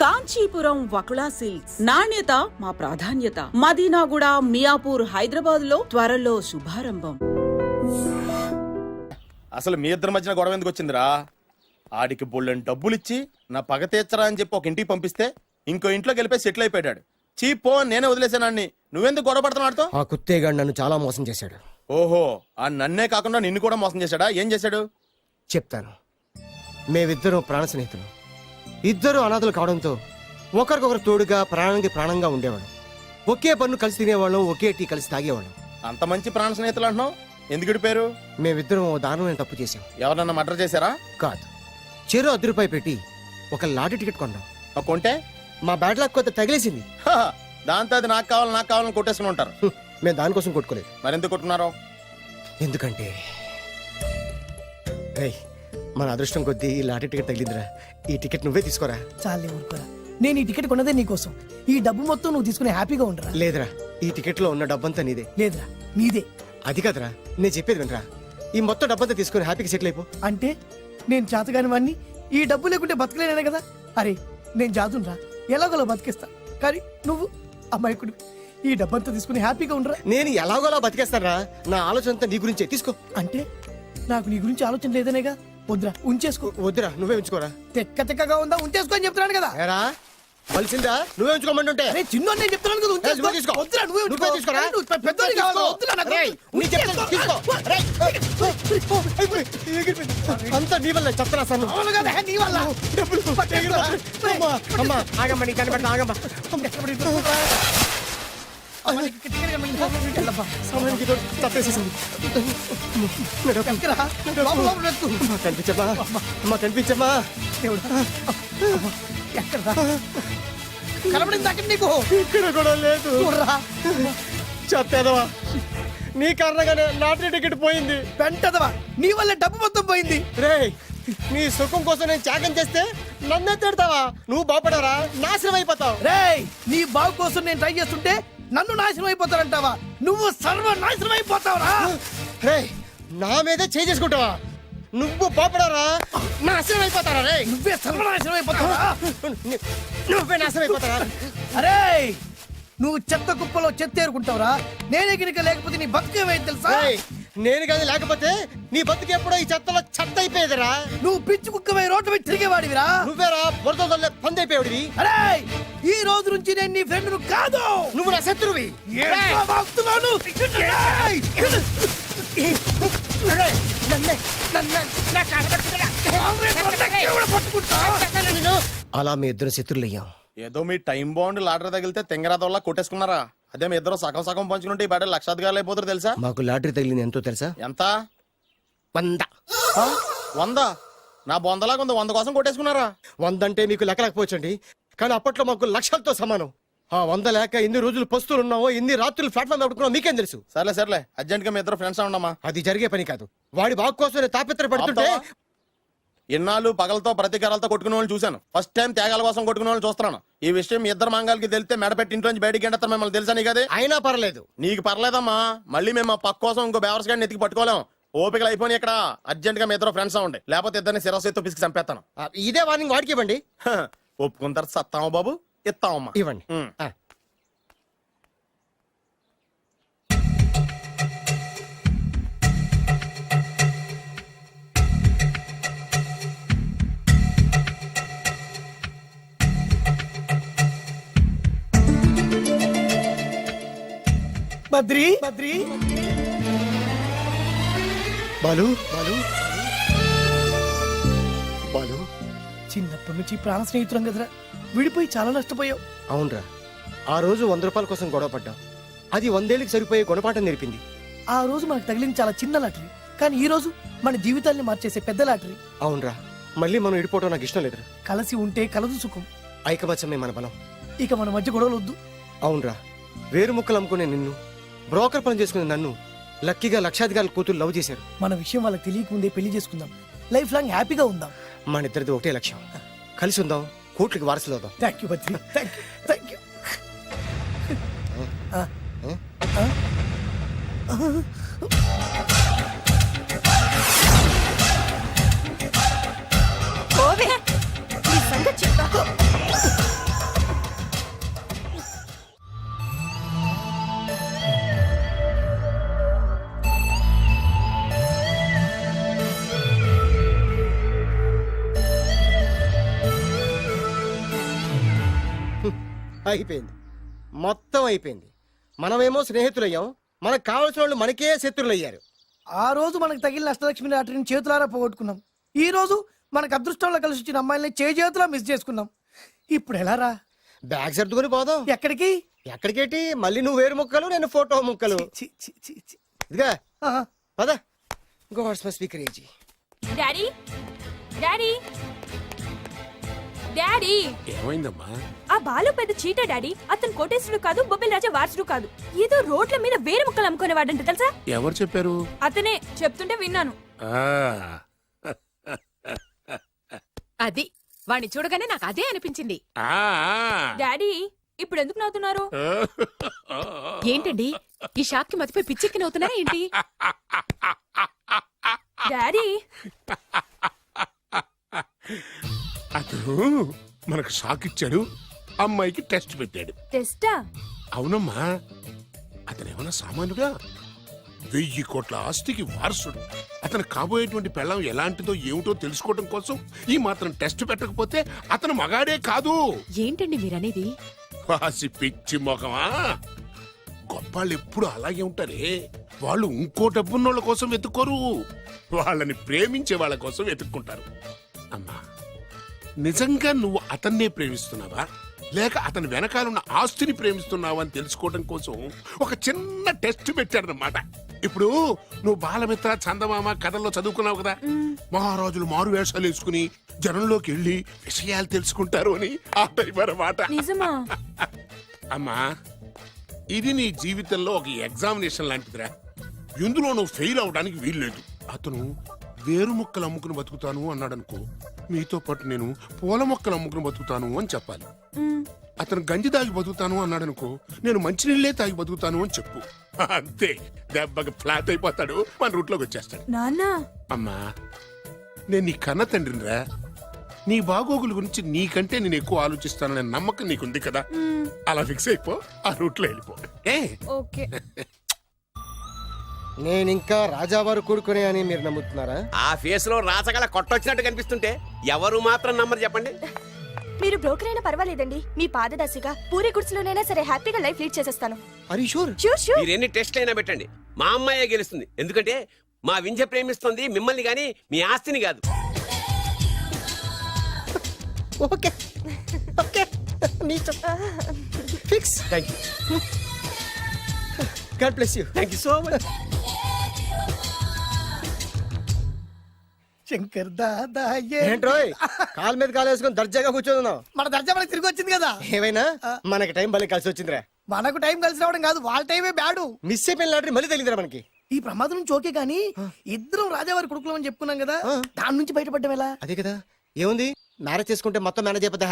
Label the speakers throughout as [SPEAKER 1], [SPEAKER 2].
[SPEAKER 1] Kanchipuram Vakula silks, నాణ్యత మా ప్రాధాన్యత. మదీనాగూడ, మియాపూర్, హైదరాబాద్ లో త్వరలో శుభారంభం.
[SPEAKER 2] అసలు మీ ఇద్దరి మధ్యన గొడవ ఎందుకు వచ్చిందిరా? ఆడికి బొళ్ళని డబ్బులిచ్చి నా పగ తీర్చరా అని చెప్పి ఒక ఇంటికి పంపిస్తే ఇంకో ఇంట్లో గెలిపే సెటిల్ అయిపోయాడు. చీపో నేనే వదిలేసానాన్ని. నువ్వెందుకు గొడవ పడుతున్నాడుతో?
[SPEAKER 3] ఆ కుత్తేగాడు నన్ను చాలా మోసం చేశాడు.
[SPEAKER 2] ఓహో, ఆ నన్నే కాకుండా నిన్ను కూడా మోసం చేశాడా? ఏం చేశాడు
[SPEAKER 3] చెప్తాను. మేమిద్దరం ప్రాణ స్నేహితులు. ఇద్దరు అనాథలు కావడంతో ఒకరికొకరు తోడుగా ప్రాణానికి ప్రాణంగా ఉండేవాళ్ళం. ఒకే పన్ను కలిసి తినేవాళ్ళం, ఒకే టీ కలిసి తాగేవాళ్ళం.
[SPEAKER 2] అంత మంచి ప్రాణ స్నేహితులు అంటున్నావు, ఎందుకు పేరు?
[SPEAKER 3] మేమిద్దరం ఓ దారుణమైన తప్పు చేశాం.
[SPEAKER 2] ఎవరన్నా మర్డర్ చేశారా?
[SPEAKER 3] కాదు, చెరో ₹10 పెట్టి ఒక లాటరీ టికెట్ కొన్నాం.
[SPEAKER 2] కొంటే
[SPEAKER 3] మా బ్యాడ్ లక్ కొంత తగిలేసింది.
[SPEAKER 2] దాంతో అది నాకు కావాలని కొట్టేసుకుని ఉంటారు.
[SPEAKER 3] మేము దానికోసం కొట్టుకోలేదు.
[SPEAKER 2] మరెందుకు కొట్టుకున్నారో?
[SPEAKER 3] ఎందుకంటే మన అదృష్టం కొద్దీ ఈ లాటరీ టికెట్ తగిలిందిరా. ఈ టికెట్ నువ్వే తీసుకోరా.
[SPEAKER 4] చాలే ఊరుకోరా, నేను ఈ టికెట్ కొన్నదే నీకోసం. ఈ డబ్బు మొత్తం నువ్వు తీసుకుని హ్యాపీగా ఉండరా.
[SPEAKER 3] లేదురా, ఈ టికెట్ లో ఉన్న డబ్బంతా నీదే.
[SPEAKER 4] లేదురా, నీదే.
[SPEAKER 3] అది కాదురా, నేను చెప్పేది వినరా. ఈ మొత్తం డబ్బంతా తీసుకుని హ్యాపీగా సెటిల్ అయిపో.
[SPEAKER 4] అంటే నేను చేతగాని వాడిని, ఈ డబ్బు లేకుంటే బతకలేనే కదా. అరే నేను జాతునరా, ఎలాగోలా బతికేస్తా. కానీ నువ్వు అమ్మాయికుడు, ఈ డబ్బంతా తీసుకుని హ్యాపీగా ఉండరా.
[SPEAKER 3] నేను ఎలాగోలా బతికేస్తారా? నా ఆలోచన అంతా నీ గురించే. తీసుకో.
[SPEAKER 4] అంటే నాకు నీ గురించి ఆలోచన లేదనేగా. వద్దురా, ఉంచేసుకో.
[SPEAKER 3] వద్దురా, నువ్వే ఉంచుకోరా.
[SPEAKER 4] తెక్కగా ఉందా, ఉంచేసుకో అని చెప్తున్నాను కదా.
[SPEAKER 3] ఏరా కలిసిందా? నువ్వే ఉంచుకోమంటుంటే
[SPEAKER 4] చిన్న నేను చెప్తున్నాను కదా, ఉంచేసుకో.
[SPEAKER 3] తీసుకో.
[SPEAKER 4] వద్దురా, నువ్వే
[SPEAKER 3] నువ్వే తీసుకోరా.
[SPEAKER 4] పెద్దోని కావాలి. వద్దురా నాకు.
[SPEAKER 3] నీ చెప్తాను, తీసుకో. అంతా నీ వల్ల చెప్తారా సార్?
[SPEAKER 4] అవును కదా, నీ వల్ల.
[SPEAKER 3] అమ్మా ఆగమ్మా, నీ కనబడతా ఆగమ్మా. కనిపించమ్మా, అమ్మా కనిపించమ్మా.
[SPEAKER 4] కనబడింది అక్కడ నీకు?
[SPEAKER 3] ఇక్కడ కూడా లేదు. చెప్పేదవా, నీ కారణంగానే లాటరీ టికెట్ పోయింది.
[SPEAKER 4] వెంటదవా, నీ వల్ల డబ్బు మొత్తం పోయింది.
[SPEAKER 3] రే, నీ సుఖం కోసం నేను త్యాగం చేస్తే నన్నే తిడతావా? నువ్వు బాగుపడరా, నాశనం అయిపోతావు.
[SPEAKER 4] రే, నీ బాగు కోసం నేను ట్రై చేస్తుంటే నన్ను నాశనం అయిపోతానంటావా? నువ్వు సర్వ నాశనం అయిపోతావురా.
[SPEAKER 3] రే, నా మీదే చేసుకుంటావా? నువ్వు బాగుపడరా, నాశనం అయిపోతారా? రే,
[SPEAKER 4] నువ్వే సర్వనాశనం అయిపోతావా?
[SPEAKER 3] నువ్వే నాశనం అయిపోతారా?
[SPEAKER 4] అరే, నువ్వు చెత్త కుప్పలో చెత్త ఏరుకుంటావురా. నేనే గినక లేకపోతే నీ బతుకేమైంది తెలుసా?
[SPEAKER 3] నేను కానీ లేకపోతే నీ బతుకు ఎప్పుడో ఈ చెత్తలో చెత్త అయిపోయేదిరా.
[SPEAKER 4] నువ్వు పిచ్చి కుక్కమై రోడ్డు మీద తిరిగేవాడివిరా.
[SPEAKER 3] నువ్వేరా బురదలే పంది అయిపోయాడివి.
[SPEAKER 4] అరే, ఈ రోజు నుంచి నేను నీ ఫ్రెండ్ కాదు,
[SPEAKER 3] నువ్వు నా శత్రువి. అలా మీ ఇద్దరు శత్రులయ్యాం.
[SPEAKER 2] ఏదో మీ టైం బాండ్ లాటరీ తగిలితే తెంగరాదోళ్ళ కొట్టేసుకున్నారా? అదే మీ ఇద్దరు సగం సగం పంచుకుంటే ఈ బయట లక్షాధికారులు అయిపోతారు తెలుసా?
[SPEAKER 3] మాకు లాటరీ తగిలింది ఎంతో తెలుసా?
[SPEAKER 2] ఎంత?
[SPEAKER 3] 100.
[SPEAKER 2] 100? నా బొందలాగా ఉంది. 100 కోసం కొట్టేసుకున్నారా?
[SPEAKER 3] 100 అంటే మీకు లెక్కలేకపోవచ్చండి, కానీ అప్పట్లో మాకు లక్షలతో సమానం. ఆ 100 లేక ఎన్ని రోజులు పస్తులు ఉన్నావో, ఎన్ని రాత్రులు ప్లాట్ఫామ్ పెట్టుకున్నావు మీకేం తెలుసు?
[SPEAKER 2] సర్లే అర్జెంట్ గా మీ ఇద్దరు ఫ్రెండ్స్ ఉండమ్మా.
[SPEAKER 3] అది జరిగే పని కాదు. వాడి బాగు కోసం తాపిత్ర పడుతుంటే
[SPEAKER 2] ఇన్నాళ్ళు పగలతో ప్రతీకారాలతో కొట్టుకునే వాళ్ళు చూశాను. ఫస్ట్ టైం త్యాగాల కోసం కొట్టుకునే వాళ్ళు చూస్తున్నాను. ఈ విషయం మీ ఇద్దరు మంగాలకి తెలిస్తే మెడపెట్టి ఇంట్లో నుంచి బయటికి ఎండతారు. మిమ్మల్ని తెలుసా నీకు? అది
[SPEAKER 3] అయినా పర్లేదు.
[SPEAKER 2] నీకు పర్లేదమ్మా, మళ్ళీ మేము ఆ పక్క కోసం ఇంకో బేవర్స్ గాడిని ఎత్తికి పట్టుకోలేం. ఓపికలు అయిపోయి ఇక్కడ అర్జెంట్ గా మీ ఇద్దరు ఫ్రెండ్స్ ఉండే, లేకపోతే ఇద్దరిని శిరస్సుతో పిసికి చంపేస్తాను.
[SPEAKER 3] ఇదే వార్నింగ్ వాడికి ఇవ్వండి.
[SPEAKER 2] ఒప్పుకుంటారు. సత్తామా బాబు? ఇస్తామమ్మా,
[SPEAKER 3] ఇవ్వండి.
[SPEAKER 4] బద్రి
[SPEAKER 3] బాలు
[SPEAKER 4] చిన్నప్పటి నుంచి ప్రాణ స్నేహితులం కదరా, విడిపోయి చాలా నష్టపోయావు.
[SPEAKER 3] అవునరా, ఆ రోజు ₹100 కోసం గొడవ పడ్డాం. అది 100 ఏళ్ళకి సరిపోయే గుణపాఠం నేర్పింది.
[SPEAKER 4] ఆ రోజు మనకు తగిలింది చాలా చిన్న లాటరీ, కానీ ఈ రోజు మన జీవితాల్ని మార్చేసే పెద్ద లాటరీ.
[SPEAKER 3] అవునరా, మళ్ళీ మనం విడిపోవడం నాకు ఇష్టం లేదురా.
[SPEAKER 4] కలిసి ఉంటే కలదు సుఖం.
[SPEAKER 3] ఐకమత్యమే మన బలం.
[SPEAKER 4] ఇక మన మధ్య గొడవలు వద్దు.
[SPEAKER 3] అవునరా, వేరు ముక్కలు అమ్ముకునే నిన్ను, బ్రోకర్ పని చేసుకునే నన్ను లక్కీగా లక్షాధికారుల కూతురు లవ్ చేశారు.
[SPEAKER 4] మన విషయం వాళ్ళకి తెలియకముందే పెళ్లి చేసుకుందాం, లైఫ్ లాంగ్ హ్యాపీగా ఉందాం.
[SPEAKER 3] మన ఇద్దరిది ఒకటే లక్ష్యం, కలిసి ఉందాం, కోట్లకి వారసులు అవుదాం.
[SPEAKER 4] Thank you Badri, thank you.
[SPEAKER 5] ఓవే, ఈ సంగతి చెప్పా.
[SPEAKER 3] అయిపోయింది, మొత్తం అయిపోయింది. మనమేమో స్నేహితులయ్యాం, మనకు కావాల్సిన వాళ్ళు మనకే శత్రులు అయ్యారు.
[SPEAKER 4] ఆ రోజు మనకు తగిలిన అష్టలక్ష్మి లాటరీని చేతులారా పోగొట్టుకున్నాం. ఈ రోజు మనకు అదృష్టంలో కలిసి వచ్చిన అమ్మాయిని చేతులా మిస్ చేసుకున్నాం. ఇప్పుడు ఎలా రా?
[SPEAKER 3] బ్యాగ్ సర్దుకొని పోదాం.
[SPEAKER 4] ఎక్కడికి?
[SPEAKER 3] ఎక్కడికేటి? మళ్ళీ నువ్వు వేరు ముక్కలు, నేను ఫోటో ముక్కలు.
[SPEAKER 4] చి, చి, చి, చి.
[SPEAKER 3] ఇదిగా
[SPEAKER 4] ఆహా.
[SPEAKER 3] పద. గాడ్స్ మై స్పీకర్ ఏజీ.
[SPEAKER 5] డాడీ డాడీ డాడీ
[SPEAKER 6] ఏమైందమ్మా?
[SPEAKER 5] ఆ బాలు పెద్ద చీట డాడీ. అతను కోటేశ్వరుడు కాదు, బొబ్బిల్ రాజా వారసుడు కాదు. ఏదో రోడ్ల మీద వేరే ముక్కలు అమ్ముకునేవాడంట తెలుసా?
[SPEAKER 6] ఎవరు చెప్పారు?
[SPEAKER 5] అతనే చెప్తుంటే విన్నాను.
[SPEAKER 6] ఆ,
[SPEAKER 7] అది వాణ్ణి చూడగానే నాకు అదే అనిపించింది.
[SPEAKER 6] ఆ,
[SPEAKER 5] డాడీ ఇప్పుడు ఎందుకు నవ్వుతున్నారు?
[SPEAKER 7] ఏంటండి ఈ షాక్ కి మతిపోయి పిచ్చెక్కి నవ్వుతున్నారా ఏంటి?
[SPEAKER 5] డాడీ
[SPEAKER 6] అతను మనకు షాక్ ఇచ్చాడు, అమ్మాయికి టెస్ట్ పెట్టాడు.
[SPEAKER 5] టెస్టా?
[SPEAKER 6] అవునమ్మా, అతను ఏమన్నా సామాన్యుడా? 1000 కోట్ల ఆస్తికి వారసుడు. అతను కాబోయేటువంటి పెళ్ళం ఎలాంటిదో ఏమిటో తెలుసుకోవడం కోసం ఈ మాత్రం టెస్ట్ పెట్టకపోతే అతను మగాడే కాదు.
[SPEAKER 7] ఏంటండి మీరనేది?
[SPEAKER 6] వాసి పిచ్చి మొఖమా, గొప్పాళ్ళు ఎప్పుడు అలాగే ఉంటారే. వాళ్ళు ఇంకో డబ్బున్నోళ్ళ కోసం వెతుక్కోరు, వాళ్ళని ప్రేమించే వాళ్ళ కోసం వెతుక్కుంటారు. అమ్మా, నిజంగా నువ్వు అతన్నే ప్రేమిస్తున్నావా లేక అతని వెనకాలన్న ఆస్తిని ప్రేమిస్తున్నావా అని తెలుసుకోవడం కోసం ఒక చిన్న టెస్ట్ పెట్టాడనమాట. ఇప్పుడు నువ్వు బాలమిత్ర, చందమామ కథల్లో చదువుకున్నావు కదా, మహారాజులు మారు వేషాలు వేసుకుని జనంలోకి వెళ్ళి విషయాలు తెలుసుకుంటారు అని ఆ టైప్ అన్నమాట.
[SPEAKER 5] నిజమా?
[SPEAKER 6] అమ్మా, ఇది నీ జీవితంలో ఒక ఎగ్జామినేషన్ లాంటిదిరా. ఇందులో నువ్వు ఫెయిల్ అవడానికి వీల్లేదు. అతను వేరు మొక్కలు అమ్ముకుని బతుకుతాను అన్నాడనుకో, మీతో పాటు నేను పూల మొక్కలు అమ్ముకుని బతుకుతాను అని చెప్పాలి. అతను గంజి తాగి బతుకుతాను అన్నాడనుకో, నేను మంచినీళ్ళే తాగి బతుకుతాను అని చెప్పు. అంతే, దెబ్బకి ఫ్లాట్ అయిపోతాడు, మన రూట్లోకి వచ్చేస్తాడు.
[SPEAKER 5] నాన్న
[SPEAKER 6] అమ్మా, నేను నీ కన్న తండ్రినిరా. నీ బాగోగుల గురించి నీకంటే నేను ఎక్కువ ఆలోచిస్తాననే నమ్మకం నీకుంది కదా, అలా ఫిక్స్ అయిపో, ఆ రూట్లో వెళ్ళిపో. ఏ
[SPEAKER 5] ఓకే.
[SPEAKER 3] నేనింకా రాజావారు కూడుకునే అని మీరు నమ్ముతున్నారా?
[SPEAKER 8] ఆ ఫేస్ లో రాచగల కొట్టొచ్చినట్టు కనిపిస్తుంటే ఎవరు మాత్రం నమ్మరు చెప్పండి.
[SPEAKER 9] మీరు బ్రోకర్ అయినా పర్వాలేదండి. మీ పాదదాసిగా పూరి గుడ్స్లోనైనా సరే హ్యాపీగా లైఫ్ లీడ్ చేసేస్తాను.
[SPEAKER 3] Are you sure?
[SPEAKER 9] Sure sure.
[SPEAKER 8] మీరు ఎన్ని టెస్ట్లు అయినా పెట్టండి, మా అమ్మాయే గెలుస్తుంది. ఎందుకంటే మా వింజ ప్రేమిస్తుంది మిమ్మల్ని గాని మీ ఆస్తిని కాదు.
[SPEAKER 3] Okay okay, fix.
[SPEAKER 8] Thank you.
[SPEAKER 3] God bless you.
[SPEAKER 8] Thank you so much.
[SPEAKER 4] Shankar Dada
[SPEAKER 3] ఏంట్రోయ్, కాలు మీద కాలు వేసుకొని దర్జాగా కూర్చోదున్నావు?
[SPEAKER 4] మన దర్జా మనకి తిరిగి వచ్చింది కదా.
[SPEAKER 3] ఏమైనా మనకి టైం భలే కలిసి వచ్చిందిరా.
[SPEAKER 4] మనకు టైం కలిసి రావడం కాదు, వాళ్ళ టైమే బ్యాడు.
[SPEAKER 3] మిస్ అయిపోయిన లాటరీ మళ్ళీ తెలియదురా మనకి.
[SPEAKER 4] ఈ ప్రమాదం నుంచి ఓకే కానీ ఇద్దరం రాజావారి కొడుకులం అని చెప్పుకున్నాం కదా, దాని నుంచి బయటపడ్డం ఎలా?
[SPEAKER 3] అదే కదా, ఏముంది, మ్యారేజ్ చేసుకుంటే మొత్తం మేనేజ్ అయిపోతా.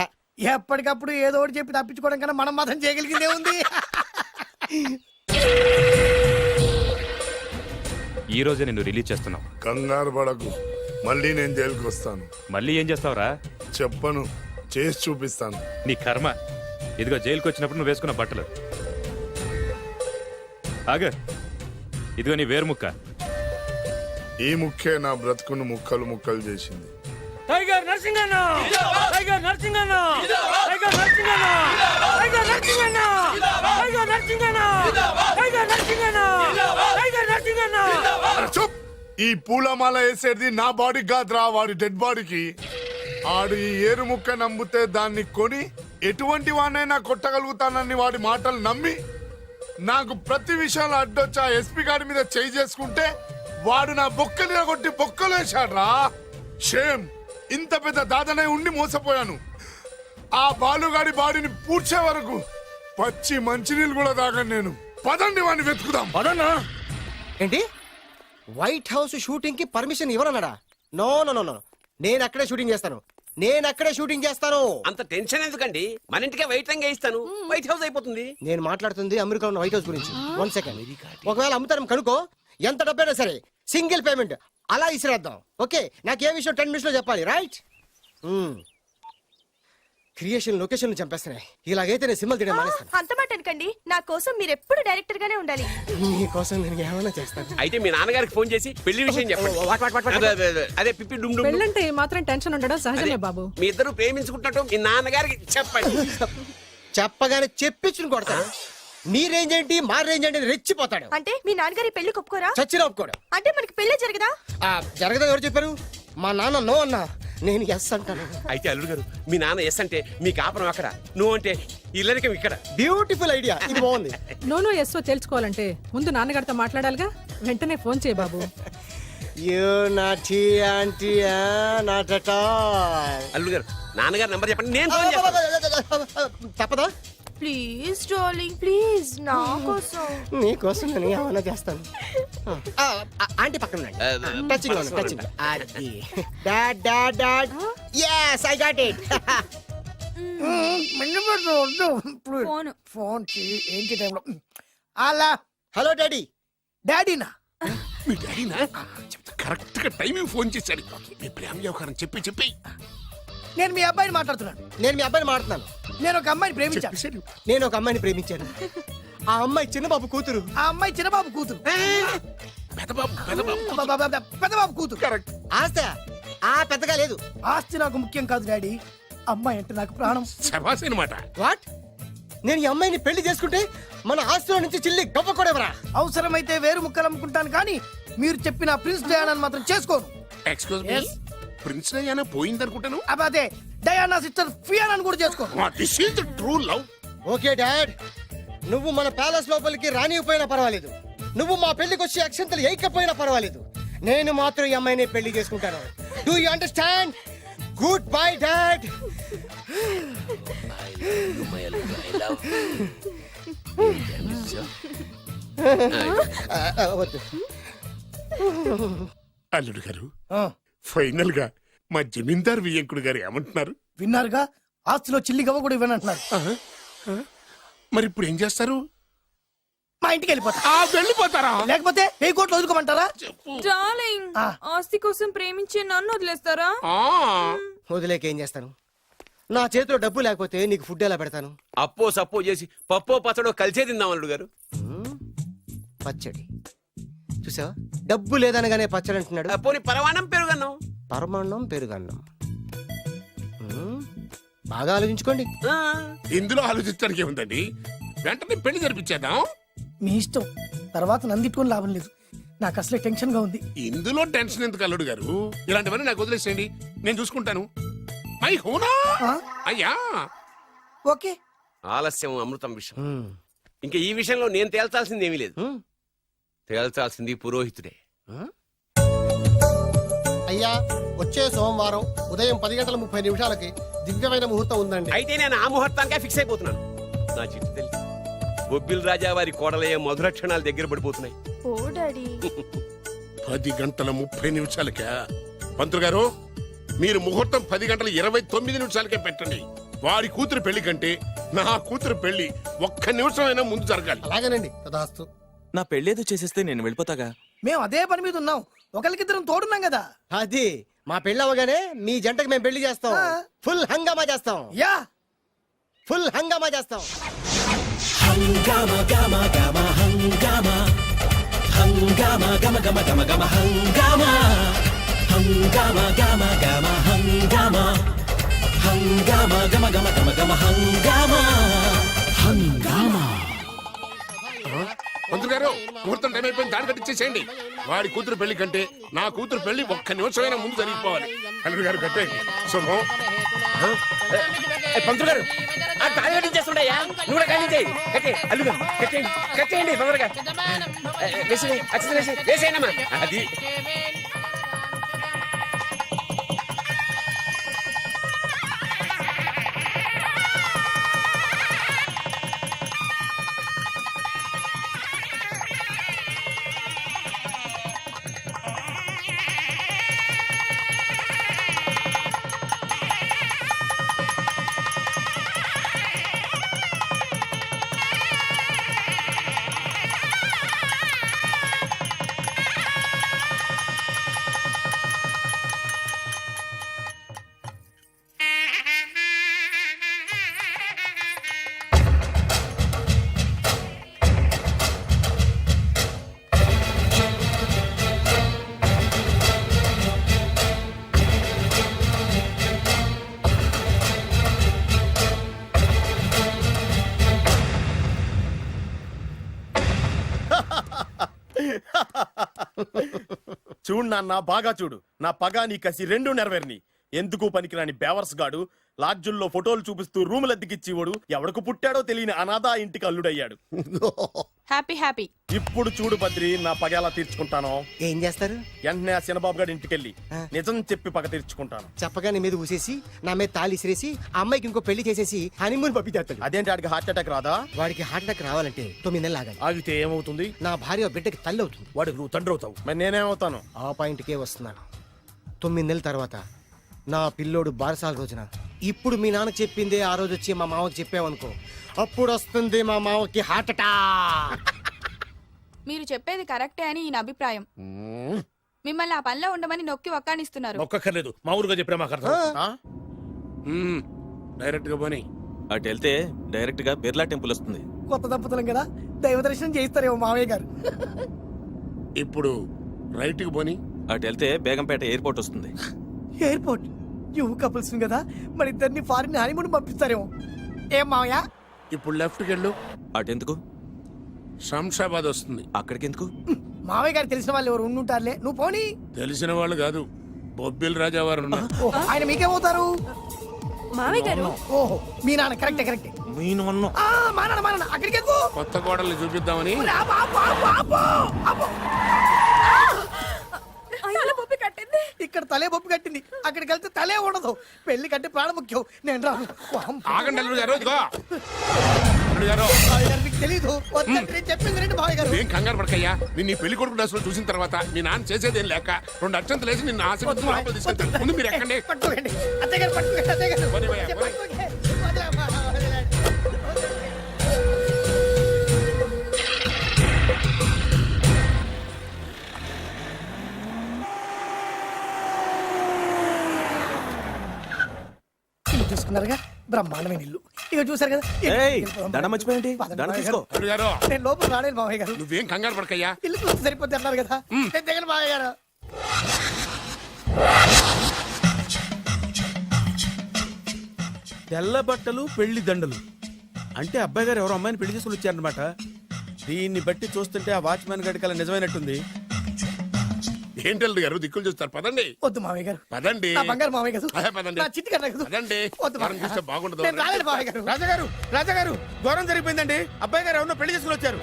[SPEAKER 4] ఎప్పటికప్పుడు ఏదో ఒకటి చెప్పి తప్పించుకోవడం కన్నా మనం మాత్రం చేయగలిగిందే ఉంది.
[SPEAKER 10] ఈ రోజే నిన్ను రిలీజ్ చేస్తున్నాం.
[SPEAKER 11] కంగారు పడకు, మళ్ళీ నేను జైలుకి వస్తాను.
[SPEAKER 10] మళ్ళీ ఏం చేస్తావురా?
[SPEAKER 11] చెప్పను, చేసి చూపిస్తాను.
[SPEAKER 10] నీ కర్మ. ఇదిగో జైలుకి వచ్చినప్పుడు నువ్వు వేసుకున్న బట్టలు. ఆగ, ఇదిగో నీ వేరు ముక్క.
[SPEAKER 11] ఈ ముక్కే నా బ్రతుకును ముక్కలు ముక్కలు చేసింది.
[SPEAKER 4] Tiger Narasinganna, tiger Narasinganna, tiger Narasinganna, tiger Narasinganna, tiger Narasinganna, tiger Narasinganna, tiger Narasinganna.
[SPEAKER 11] చూప్, ఈ పూలమాల వేసేది నా బాడీ కాదురా, వాడి డెడ్ బాడీకి. ఆడు ఈ ఏరు ముక్క నమ్మితే దాన్ని కొని ఎటువంటి వాడినైనా కొట్టగలుగుతానని వాడి మాటలు నమ్మి నాకు ప్రతి విషయంలో అడ్డొచ్చా ఎస్పీ గారి మీద చేయి చేసుకుంటే వాడు నా బొక్కలు కొట్టి బొక్కలు వేశాడ్రా. షేమ్, ఇంత పెద్ద దాదనే ఉండి మోసపోయాను. ఆ బాలుగాడి బాడీని పూడ్చే వరకు పచ్చి మంచినీళ్ళు కూడా తాగను నేను. పదండి వాడిని వెతుకుదాం.
[SPEAKER 3] ఏంటి, వైట్ హౌస్ షూటింగ్ కి పర్మిషన్ ఇవ్వరన్నాడా? నో నో నో నో, నేను అక్కడే షూటింగ్ చేస్తాను, నేను అక్కడే షూటింగ్ చేస్తాను.
[SPEAKER 8] అంత టెన్షన్ ఎందుకండి, మన ఇంటికే వైట్ రంగు వేయిస్తాను, వైట్ హౌస్ అయిపోతుంది.
[SPEAKER 3] నేను మాట్లాడుతుంది అమెరికా ఉన్న వైట్ హౌస్ గురించి. 1 సెకండ్, ఒకవేళ అమ్ముతాను కనుకో, ఎంత డబ్బైనా సరే సింగిల్ పేమెంట్ అలా ఇసిరేద్దాం. ఓకే, నాకు ఏ విషయం 10 మినిట్స్ లో చెప్పాలి, రైట్? Creation location చంపేస్తున్నాయి. ఇలాగైతే నేను సినిమాలు తీయడం మానేస్తాను.
[SPEAKER 9] అంత మాట అనకండి, నా కోసం మీరు ఎప్పుడు డైరెక్టర్ గానే ఉండాలి.
[SPEAKER 3] నీకోసం నేను ఏమైనా చేస్తాను.
[SPEAKER 8] అయితే మీ నాన్నగారికి ఫోన్ చేసి పెళ్లి విషయం చెప్పండి. అదే పిప్పి డుమ్ డుమ్.
[SPEAKER 7] పెళ్ళంటే మాత్రం టెన్షన్ ఉండడం సహజమే బాబు.
[SPEAKER 8] మీ ఇద్దరు ప్రేమించుకుంటున్నట్టు మీ నాన్నగారికి చెప్పండి.
[SPEAKER 3] చెప్పగానే చెప్పించుని కొడతాడు. నీ రేంజ్ ఏంటి మా రేంజ్ ఏంటి అని రెచ్చిపోతాడు.
[SPEAKER 9] అంటే మీ నాన్నగారి పెళ్లి ఒప్పుకోరా?
[SPEAKER 3] చచ్చిన ఒప్పుకోడు.
[SPEAKER 9] అంటే మనకి పెళ్లి జరగదా?
[SPEAKER 3] జరగదా ఎవరు చెప్పారు? మా నాన్న నో అన్నా, నేను ఎస్ అంటాను.
[SPEAKER 8] అయితే అల్లుడు గారు మీ నాన్న ఎస్ అంటే మీ కాపురం అక్కడ, నువ్వు అంటే ఇల్లరికం ఇక్కడ.
[SPEAKER 3] బ్యూటిఫుల్ ఐడియా, ఇది బాగుంది.
[SPEAKER 7] నోనో ఎస్ఓ తెలుసుకోవాలంటే ముందు నాన్నగారితో మాట్లాడాలిగా. వెంటనే ఫోన్ చేయి బాబు.
[SPEAKER 3] You naughty aunty not at all.
[SPEAKER 8] అల్లుడు గారు నాన్నగారు నంబర్ చెప్పండి, నేను ఫోన్ చేస్తాను.
[SPEAKER 3] తప్పదా?
[SPEAKER 9] ప్లీజ్ డార్లింగ్ ప్లీజ్, నా కోసం.
[SPEAKER 3] నీ కోసం నేను ఏమన్నా చేస్తాను. ఆంటీ పక్కన touching touching. Dad dad dad, yes I got it.
[SPEAKER 5] Phone
[SPEAKER 4] phone ఏంటి టైంలో అలా.
[SPEAKER 3] Hello daddy.
[SPEAKER 4] డాడీనా?
[SPEAKER 6] మీ డాడీనా? చెప్తా, కరెక్ట్ గా టైమింగ్ ఫోన్ చేశాడు. మీ ప్రేమ వ్యవహారం చెప్పి
[SPEAKER 4] నేను మీ అబ్బాయిని మాట్లాడుతున్నాను.
[SPEAKER 3] నేను మీ అబ్బాయిని మాట్లాడుతున్నాను.
[SPEAKER 4] నేను ఒక అమ్మాయిని ప్రేమించాను.
[SPEAKER 6] చెప్పేశాడు.
[SPEAKER 3] నేను ఒక అమ్మాయిని ప్రేమించాను. ఆ అమ్మాయి చిన్నబాబు కూతురు.
[SPEAKER 4] ఆ అమ్మాయి చిన్నబాబు కూతురు. పెద్దబాబు కూతురు.
[SPEAKER 6] కరెక్ట్.
[SPEAKER 3] ఆస్తి పెద్దగా లేదు.
[SPEAKER 4] ఆస్తి నాకు ముఖ్యం కాదు డాడీ, అమ్మాయి అంటే నాకు ప్రాణం.
[SPEAKER 6] శబాస్ అనమాట.
[SPEAKER 3] వాట్? నేను ఈ అమ్మాయిని పెళ్లి చేసుకుంటే మన ఆస్తిలో నుంచి చిల్లి గవ్వ కూడా ఎవరా?
[SPEAKER 4] అవసరమైతే వేరు ముక్కలు అమ్ముకుంటాను, కానీ మీరు చెప్పిన ప్రిన్స్ డయానాని మాత్రం చేసుకోను.
[SPEAKER 6] ఎక్స్క్యూజ్ మీ, ప్రిన్స్ డయానా పోయింది అనుకుంటాను.
[SPEAKER 4] అదే డయానా సిస్టర్ ఫియానాని కూడా చేసుకోను.
[SPEAKER 6] This is the true love.
[SPEAKER 3] Okay dad, నువ్వు మన ప్యాలెస్ లోపలికి రానిపోయినా పర్వాలేదు, నువ్వు మా పెళ్లికి వచ్చి అక్షంతలు వేయకపోయినా పర్వాలేదు, నేను మాత్రం ఈ అమ్మాయిని పెళ్లి చేసుకుంటాను. Do you understand? Good bye dad. వద్దు.
[SPEAKER 6] అల్లుడు గారు, ఫైనల్ గా మా జమీందార్ వియ్యంకుడు గారు ఏమంటున్నారు?
[SPEAKER 4] విన్నారుగా, ఆస్తిలో చిల్లి గవ్వ కూడా ఇవ్వనంటున్నారు.
[SPEAKER 6] మరి ఇప్పుడు ఏం చేస్తారు?
[SPEAKER 4] మా ఇంటికి వెళ్ళిపోతా.
[SPEAKER 6] వెళ్ళిపోతారా?
[SPEAKER 4] లేకపోతే 1000 కోట్లు వదులుకోమంటారా?
[SPEAKER 5] డార్లింగ్, ఆస్తి కోసం ప్రేమించే నన్ను వదిలేస్తారా?
[SPEAKER 3] వదిలేకేం చేస్తాను? నా చేతిలో డబ్బు లేకపోతే నీకు ఫుడ్ ఎలా పెడతాను?
[SPEAKER 8] అప్పో సప్పో చేసి పప్పో పచ్చడో కలిసే తిందాం అల్లుడు గారు.
[SPEAKER 3] పచ్చడి చూసావా? డబ్బు లేదనగానే పచ్చడి అంటున్నాడు.
[SPEAKER 8] పోనీ పరమాణం పెరుగన్నాం.
[SPEAKER 3] పరమాన్నం పెరుగన్నం. బాగా ఆలోచించుకోండి.
[SPEAKER 6] ఇందులో ఆలోచించడానికి ఏముందండి? వెంటనే పెళ్లి జరిపించేద్దాం.
[SPEAKER 4] మీ ఇష్టం, తర్వాత నందిట్టుకుని లాభం లేదు. నాకు అసలే టెన్షన్ గా ఉంది.
[SPEAKER 6] ఇందులో టెన్షన్ ఎందుకు అల్లుడు గారు? ఇలాంటివన్నీ నాకు వదిలేసేయండి, నేను చూసుకుంటాను. మై హోనా అయ్యా.
[SPEAKER 4] ఓకే.
[SPEAKER 8] ఆలస్యం అమృతం విషయం. ఇంకా ఈ విషయంలో నేను తేల్చాల్సింది ఏమీ లేదు. తేల్చాల్సింది పురోహితుడే.
[SPEAKER 3] అయ్యా, వచ్చే సోమవారం ఉదయం 10:30 దివ్యమైన ముహూర్తం ఉందండి.
[SPEAKER 8] అయితే నేను ఆ ముహూర్తానికే ఫిక్స్ అయిపోతున్నాను. నా చిట్టు తల్లి బొబ్బిల్ రాజా వారి కోడలయ్యే మధుర క్షణాలు దగ్గర పడిపోతున్నాయి.
[SPEAKER 9] ఓ డాడీ.
[SPEAKER 6] 10:30 పంతులు గారు, మీరు ముహూర్తం 10:29 పెట్టండి. వాడి కూతురు పెళ్లి కంటే నా కూతురు పెళ్లి 1 నిమిషమైనా ముందు జరగాలి.
[SPEAKER 3] అలాగేనండి, తదాస్తు.
[SPEAKER 10] నా పెళ్ళేదో చేసేస్తే నేను వెళ్ళిపోతాగా.
[SPEAKER 4] మేము అదే పని మీద ఉన్నాం, ఒకరికిద్దరం తోడున్నాం కదా.
[SPEAKER 3] అది మా పెళ్ళి అవగానే మీ జంటకి మేము పెళ్లి చేస్తాం. ఫుల్ హంగామా చేస్తాం.
[SPEAKER 4] యా,
[SPEAKER 3] ఫుల్ హంగామా చేస్తాం.
[SPEAKER 6] పంతులు గారు, ముహూర్తం టైం అయిపోయింది, దాడి కట్టించేసేయండి. వాడి కూతురు పెళ్లి కంటే నా కూతురు పెళ్లి 1 నిమిషమైనా ముందు జరిగిపోవాలి. అల్లుడు గారు కట్టేయండి. శుభం.
[SPEAKER 8] పంతులు గారు, ఆ తాళి కట్టించేస్తుండయా, నువ్వు కూడా కట్టించేయి. అల్లుడు గారు కట్టేయండి, కట్టేయండి తొందరగా. వేసేయనమ్మా. అది
[SPEAKER 2] చూడు నాన్న బాగా చూడు, నా పగ నీ కసి రెండు నెరవేరిని. ఎందుకు పనికిరాని బేవర్స్ గాడు లాడ్జుల్లో ఫోటోలు చూపిస్తూ రూములు అద్దెకిచ్చివాడు ఎవడకు పుట్టాడో తెలియని అనాథ ఇంటికి అల్లుడయ్యాడు.
[SPEAKER 5] Happy happy.
[SPEAKER 2] ఇప్పుడు చూడు బద్రి, నా పగ ఎలా తీర్చుకుంటానో.
[SPEAKER 3] ఏం చేస్తారు?
[SPEAKER 2] వెంటనే ఆ చిన్నబాబు గారి ఇంటికెళ్ళి నిజం చెప్పి పగ తీర్చుకుంటాను.
[SPEAKER 3] చెప్పగానే మీద ఊసేసి నా మీద తాళి ఇసిరేసి ఆ అమ్మాయికి ఇంకో పెళ్లి చేసేసి హనీమూన్ పంపించేస్తాడు.
[SPEAKER 2] అదేంటి ఆడికి హార్ట్ అటాక్ రాదా?
[SPEAKER 3] వాడికి హార్ట్ అటాక్ రావాలంటే 9 నెలలు ఆగాలి.
[SPEAKER 2] ఆగితే ఏమవుతుంది?
[SPEAKER 3] నా భార్య బిడ్డకి తల్లి అవుతుంది.
[SPEAKER 2] వాడికి నువ్వు తండ్రి అవుతావు. మరి నేనేమవుతాను?
[SPEAKER 3] ఆ పాయింట్కే వస్తున్నాను. 9 నెలల తర్వాత నా పిల్లోడు బారసాల రోజున ఇప్పుడు మీ నాన్న చెప్పిందే ఆ రోజు వచ్చి మా మామకి చెప్పావనుకో, అప్పుడు వస్తుంది మా మామకి హార్ట్ అటాక్.
[SPEAKER 9] మీరు చెప్పేది కరెక్టే అని ఈయన అభిప్రాయం. మిమ్మల్ని ఆ పనిలో ఉండమని నొక్కి ఒక్కానిస్తున్నారు.
[SPEAKER 2] ఒక్కర్లేదు, మా ఊరుగా చెప్పినా మాకు అర్థం.
[SPEAKER 6] డైరెక్ట్ గా పోనీ.
[SPEAKER 10] అటు వెళ్తే డైరెక్ట్ గా బిర్లా టెంపుల్ వస్తుంది.
[SPEAKER 4] కొత్త దంపతులం కదా, దైవ దర్శనం చేయిస్తారేమో మావయ్య గారు.
[SPEAKER 6] ఇప్పుడు రైట్ కి పోనీ.
[SPEAKER 10] అటు వెళ్తే బేగంపేట ఎయిర్పోర్ట్ వస్తుంది.
[SPEAKER 4] ఎయిర్పోర్ట్ యువ కపుల్స్ కదా, మరి ఇద్దరిని ఫారిన్ హనీమూన్ పంపిస్తారేమో. ఏం మావయ్య?
[SPEAKER 6] ఇప్పుడు లెఫ్ట్ కి వెళ్ళు.
[SPEAKER 10] అటెందుకు?
[SPEAKER 6] శంషాబాద్ వస్తుంది.
[SPEAKER 10] అక్కడికి ఎందుకు?
[SPEAKER 4] మావయ్య గారు తెలిసిన వాళ్ళు ఎవరు ఉండుంటారులే, నువ్వు పోనీ.
[SPEAKER 6] తెలిసిన వాళ్ళు కాదు, బొబ్బిల్ రాజా వారు ఉన్నారు.
[SPEAKER 4] ఓ, ఆయన మీకేమవుతారు?
[SPEAKER 5] మావయ్య గారు.
[SPEAKER 4] ఓహో, మీ నాన్న. కరెక్టే కరెక్టే. మా నాన్న అక్కడికి ఎందుకు?
[SPEAKER 6] కొత్త కోడల్ని చూపిద్దామని.
[SPEAKER 4] ఇక్కడ తలే బొప్పి కట్టింది, అక్కడికి వెళ్తే తలే ఉండదు. పెళ్లి కంటే ప్రాణం ముఖ్యం. నేను రాను.
[SPEAKER 6] ఆగండి అల్లుడు గారు, ఇదిగో. అల్లుడు గారు,
[SPEAKER 4] మావయ్య గారు మీకు తెలీదు. వద్దంటే నేను చెప్పింది రండి మావయ్య గారు.
[SPEAKER 6] ఏం కంగారు పడకయ్యా. నిన్ను ఈ పెళ్లి కొడుకు డ్రెస్ చూసిన తర్వాత మీ నాన్న చేసేదేం లేక 2 అక్షంతలు వేసి నిన్ను ఆశీర్వదించి లోపలికి తీసుకెళ్తాను. ముందు మీరు ఎక్కండి.
[SPEAKER 4] పట్టుకోండి అత్తయ్య గారు, పట్టుకోండి అత్తయ్య గారు.
[SPEAKER 6] పోనీ భయ్యా, పోనీ.
[SPEAKER 4] వదిలేమ్మా, వదిలేండి. ఇల్లు చూసుకున్నారుగా, బ్రహ్మాండమైన ఇల్లు. ఇక చూసారు కదా,
[SPEAKER 10] ఏయ్, దండం మర్చిపోయేంటి? దండం తీసుకో.
[SPEAKER 6] అల్లుడు గారు,
[SPEAKER 4] నేను లోపల రాలేదు మావయ్య గారు.
[SPEAKER 6] నువ్వేం కంగారు పడకయ్యా.
[SPEAKER 4] ఇల్లు చూస్తే సరిపోతే అన్నారు కదా, దగ్గర మావయ్య గారు.
[SPEAKER 2] తెల్ల బట్టలు పెళ్లి దండలు అంటే అబ్బాయి గారు ఎవరో అమ్మాయిని పెళ్లి చేసుకుని వచ్చారనమాట. దీన్ని బట్టి చూస్తుంటే ఆ వాచ్మెన్ గడి కల నిజమైనట్టుంది.
[SPEAKER 6] ఏంటి అల్లుడు గారు దిక్కులు చూస్తారు? పదండి.
[SPEAKER 4] వద్దు మావయ్య గారు.
[SPEAKER 6] పదండి.
[SPEAKER 4] నా బంగారు మావయ్య గారు.
[SPEAKER 6] అదే పదండి.
[SPEAKER 4] నా చిట్టి కన్నా కదా.
[SPEAKER 6] పదండి.
[SPEAKER 4] వద్దు
[SPEAKER 6] వారం చూస్తే బాగుండదు.
[SPEAKER 4] నేను రాలేదు మావయ్య గారు.
[SPEAKER 2] రాజాగారు ఘోరం జరిగిపోయిందండి. అబ్బాయి గారు ఎవరినో పెళ్లి చేసుకుని వచ్చారు.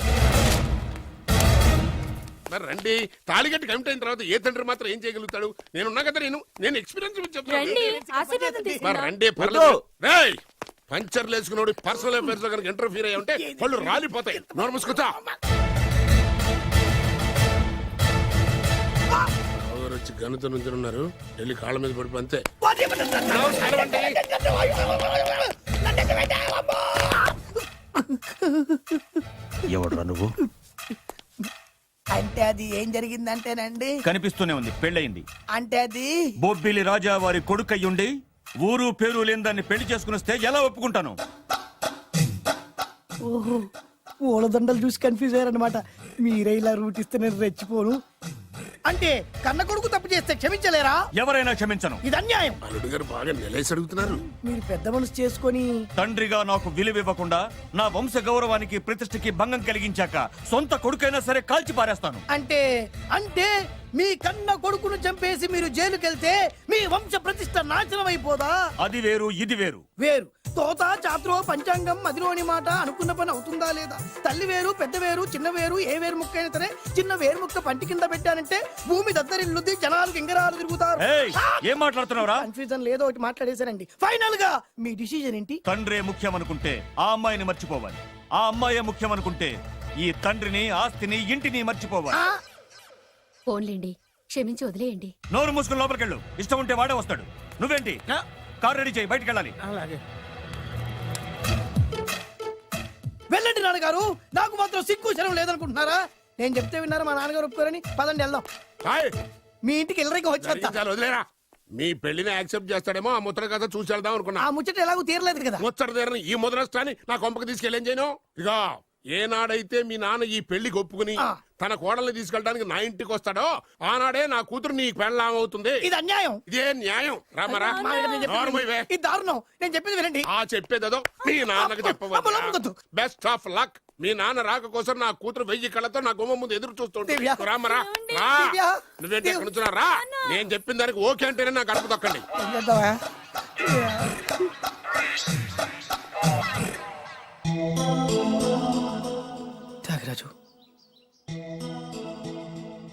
[SPEAKER 6] మరి రండి. తాళిగట్టి కమిట్ అయిన తర్వాత ఏ తండ్రి మాత్రం ఏం చేయగలుగుతాడు? నేనున్నా కదా, నేను ఎక్స్పీరియన్స్ చెప్తాను.
[SPEAKER 5] రండి, ఆశీర్వాదం
[SPEAKER 6] మరి
[SPEAKER 5] తీసుకుందాం.
[SPEAKER 6] రండి, పర్లేదు. రేయ్, పంచర్లు వేసుకున్నాడు పర్సనల్ అఫేర్స్ లో కనుక ఇంటర్ఫీర్ అయ్యి ఉంటే వాళ్ళు రాలిపోతాయి. నోరు మూసుకొచ్చా. వచ్చి గనుత నుంచి ఉన్నారు. వెళ్ళి కాళ్ళ మీద పడిపో అంతే. నమస్కారం అండి.
[SPEAKER 10] ఎవడురా నువ్వు?
[SPEAKER 4] అంటే అది ఏం జరిగిందంటేనండి,
[SPEAKER 12] కనిపిస్తూనే ఉంది, పెళ్ళయింది.
[SPEAKER 4] అంటే అది
[SPEAKER 12] బొబ్బిలి రాజా వారి కొడుకయ్యుండి ఊరు పేరు లేని దాన్ని పెళ్లి చేసుకుని వస్తే ఎలా ఒప్పుకుంటాను?
[SPEAKER 4] ఓహో, పూలదండలు చూసి కన్ఫ్యూజ్ అయ్యారనమాట. మీరే ఇలా రూట్ ఇస్తే నేను రెచ్చిపోను. అంటే కన్న కొడుకు తప్పు చేస్తే క్షమించలేరా?
[SPEAKER 12] ఎవరైనా క్షమించను.
[SPEAKER 4] ఇది అన్యాయం.
[SPEAKER 6] అల్లుడు గారు బాగా నిలేసి అడుగుతున్నారు.
[SPEAKER 4] మీరు పెద్ద మనసు చేసుకొని
[SPEAKER 12] తండ్రిగా నాకు విలువివ్వకుండా నా వంశ గౌరవానికి ప్రతిష్టకి భంగం కలిగించాక సొంత కొడుకైనా సరే కాల్చి పారేస్తాను.
[SPEAKER 4] అంటే అంటే మీ కన్న కొడుకును చంపేసి మీరు జైలుకెళ్తే మీ వంశ ప్రతిష్ట నాశనం అయిపోదా?
[SPEAKER 12] అది వేరు, ఇది వేరు.
[SPEAKER 4] వేరు. తోత చాత్రో పంచాంగం మదిలోని మాట అనుకున్న పని అవుతుందా లేదా? తల్లి వేరు, పెద్ద వేరు, చిన్న వేరు, ఏ వేరు ముక్క అయినా సరే చిన్న వేరు ముక్క పంటి కింద పెట్టానంటే భూమి దద్దరిల్లుద్ది, జనాలు గింగరాలు తిరుగుతారు.
[SPEAKER 12] ఏయ్, ఏం మాట్లాడుతున్నావురా?
[SPEAKER 4] కన్ఫ్యూజన్ లేదో ఒకటి మాట్లాడేశారండి. ఫైనల్ గా మీ డిసిజన్ ఏంటి?
[SPEAKER 12] తండ్రే ముఖ్యం అనుకుంటే ఆ అమ్మాయిని మర్చిపోవాలి. ఆ అమ్మాయే ముఖ్యం అనుకుంటే ఈ తండ్రిని, ఆస్తిని, ఇంటిని మర్చిపోవాలి.
[SPEAKER 5] ఫోన్లేండి, క్షమించి వదిలేయండి.
[SPEAKER 12] నోరు మూసుకుని లోపలికెళ్ళు. ఇష్టం ఉంటే వాడే వస్తాడు. నువ్వేంటి? కార్ రెడీ చేయి, బయటికి వెళ్ళాలి.
[SPEAKER 2] అలాగే.
[SPEAKER 4] వెళ్ళండి నాన్నగారు, నాకు మాత్రం సిగ్గు శరం లేదనుకుంటున్నారా? నేను చెప్తే విన్నారా? మా నాన్నగారు ఒప్పుకోరని. పదండి వెళ్దాం.
[SPEAKER 6] హాయ్,
[SPEAKER 4] మీ ఇంటికి ఎల్లరికి వచ్చేస్తా.
[SPEAKER 6] జరిగించాలి, వదిలేరా. మీ పెళ్లిని యాక్సెప్ట్ చేస్తాడేమో ఆ ముద్ర కథ చూసి వెళ్దాం అనుకున్నా.
[SPEAKER 4] ఆ ముచ్చట ఎలాగో తీరలేదు కదా.
[SPEAKER 6] ముచ్చట తీరని ఈ ముద్రష్టాన్ని నా కొంపకి తీసుకెళ్ళేం చేయను. ఇక ఏనాడైతే మీ నాన్న ఈ పెళ్లికి ఒప్పుకుని తన కోడల్ని తీసుకెళ్ళడానికి నా ఇంటికి వస్తాడో ఆనాడే నా కూతురు నీ పెళ్ళామవుతుంది.
[SPEAKER 4] ఇది అన్యాయం.
[SPEAKER 6] ఇదే న్యాయం. రామరా
[SPEAKER 4] మామయ్య గారు, నేను చెప్పేది
[SPEAKER 6] నోరు మూయవే.
[SPEAKER 4] ఇది దారుణం. నేను చెప్పేది వినండి.
[SPEAKER 6] ఆ చెప్పేదేదో మీ నాన్నకు
[SPEAKER 4] అబ్బా, లోపలికొద్దు.
[SPEAKER 6] Best of luck. మీ నాన్న రాక కోసం నా కూతురు 1000 కళ్ళతో నా గుమ్మ ముందు ఎదురు చూస్తుంటే
[SPEAKER 4] దివ్య.
[SPEAKER 6] రామరా రా.
[SPEAKER 4] దివ్య.
[SPEAKER 6] నువ్వేంటి ఎక్కడ నుంచున్నా? రా. నేను చెప్పిన దానికి ఓకే అంటేనే నా గడప తొక్కండి.
[SPEAKER 4] ఏం చేద్దామా? త్యాగరాజు,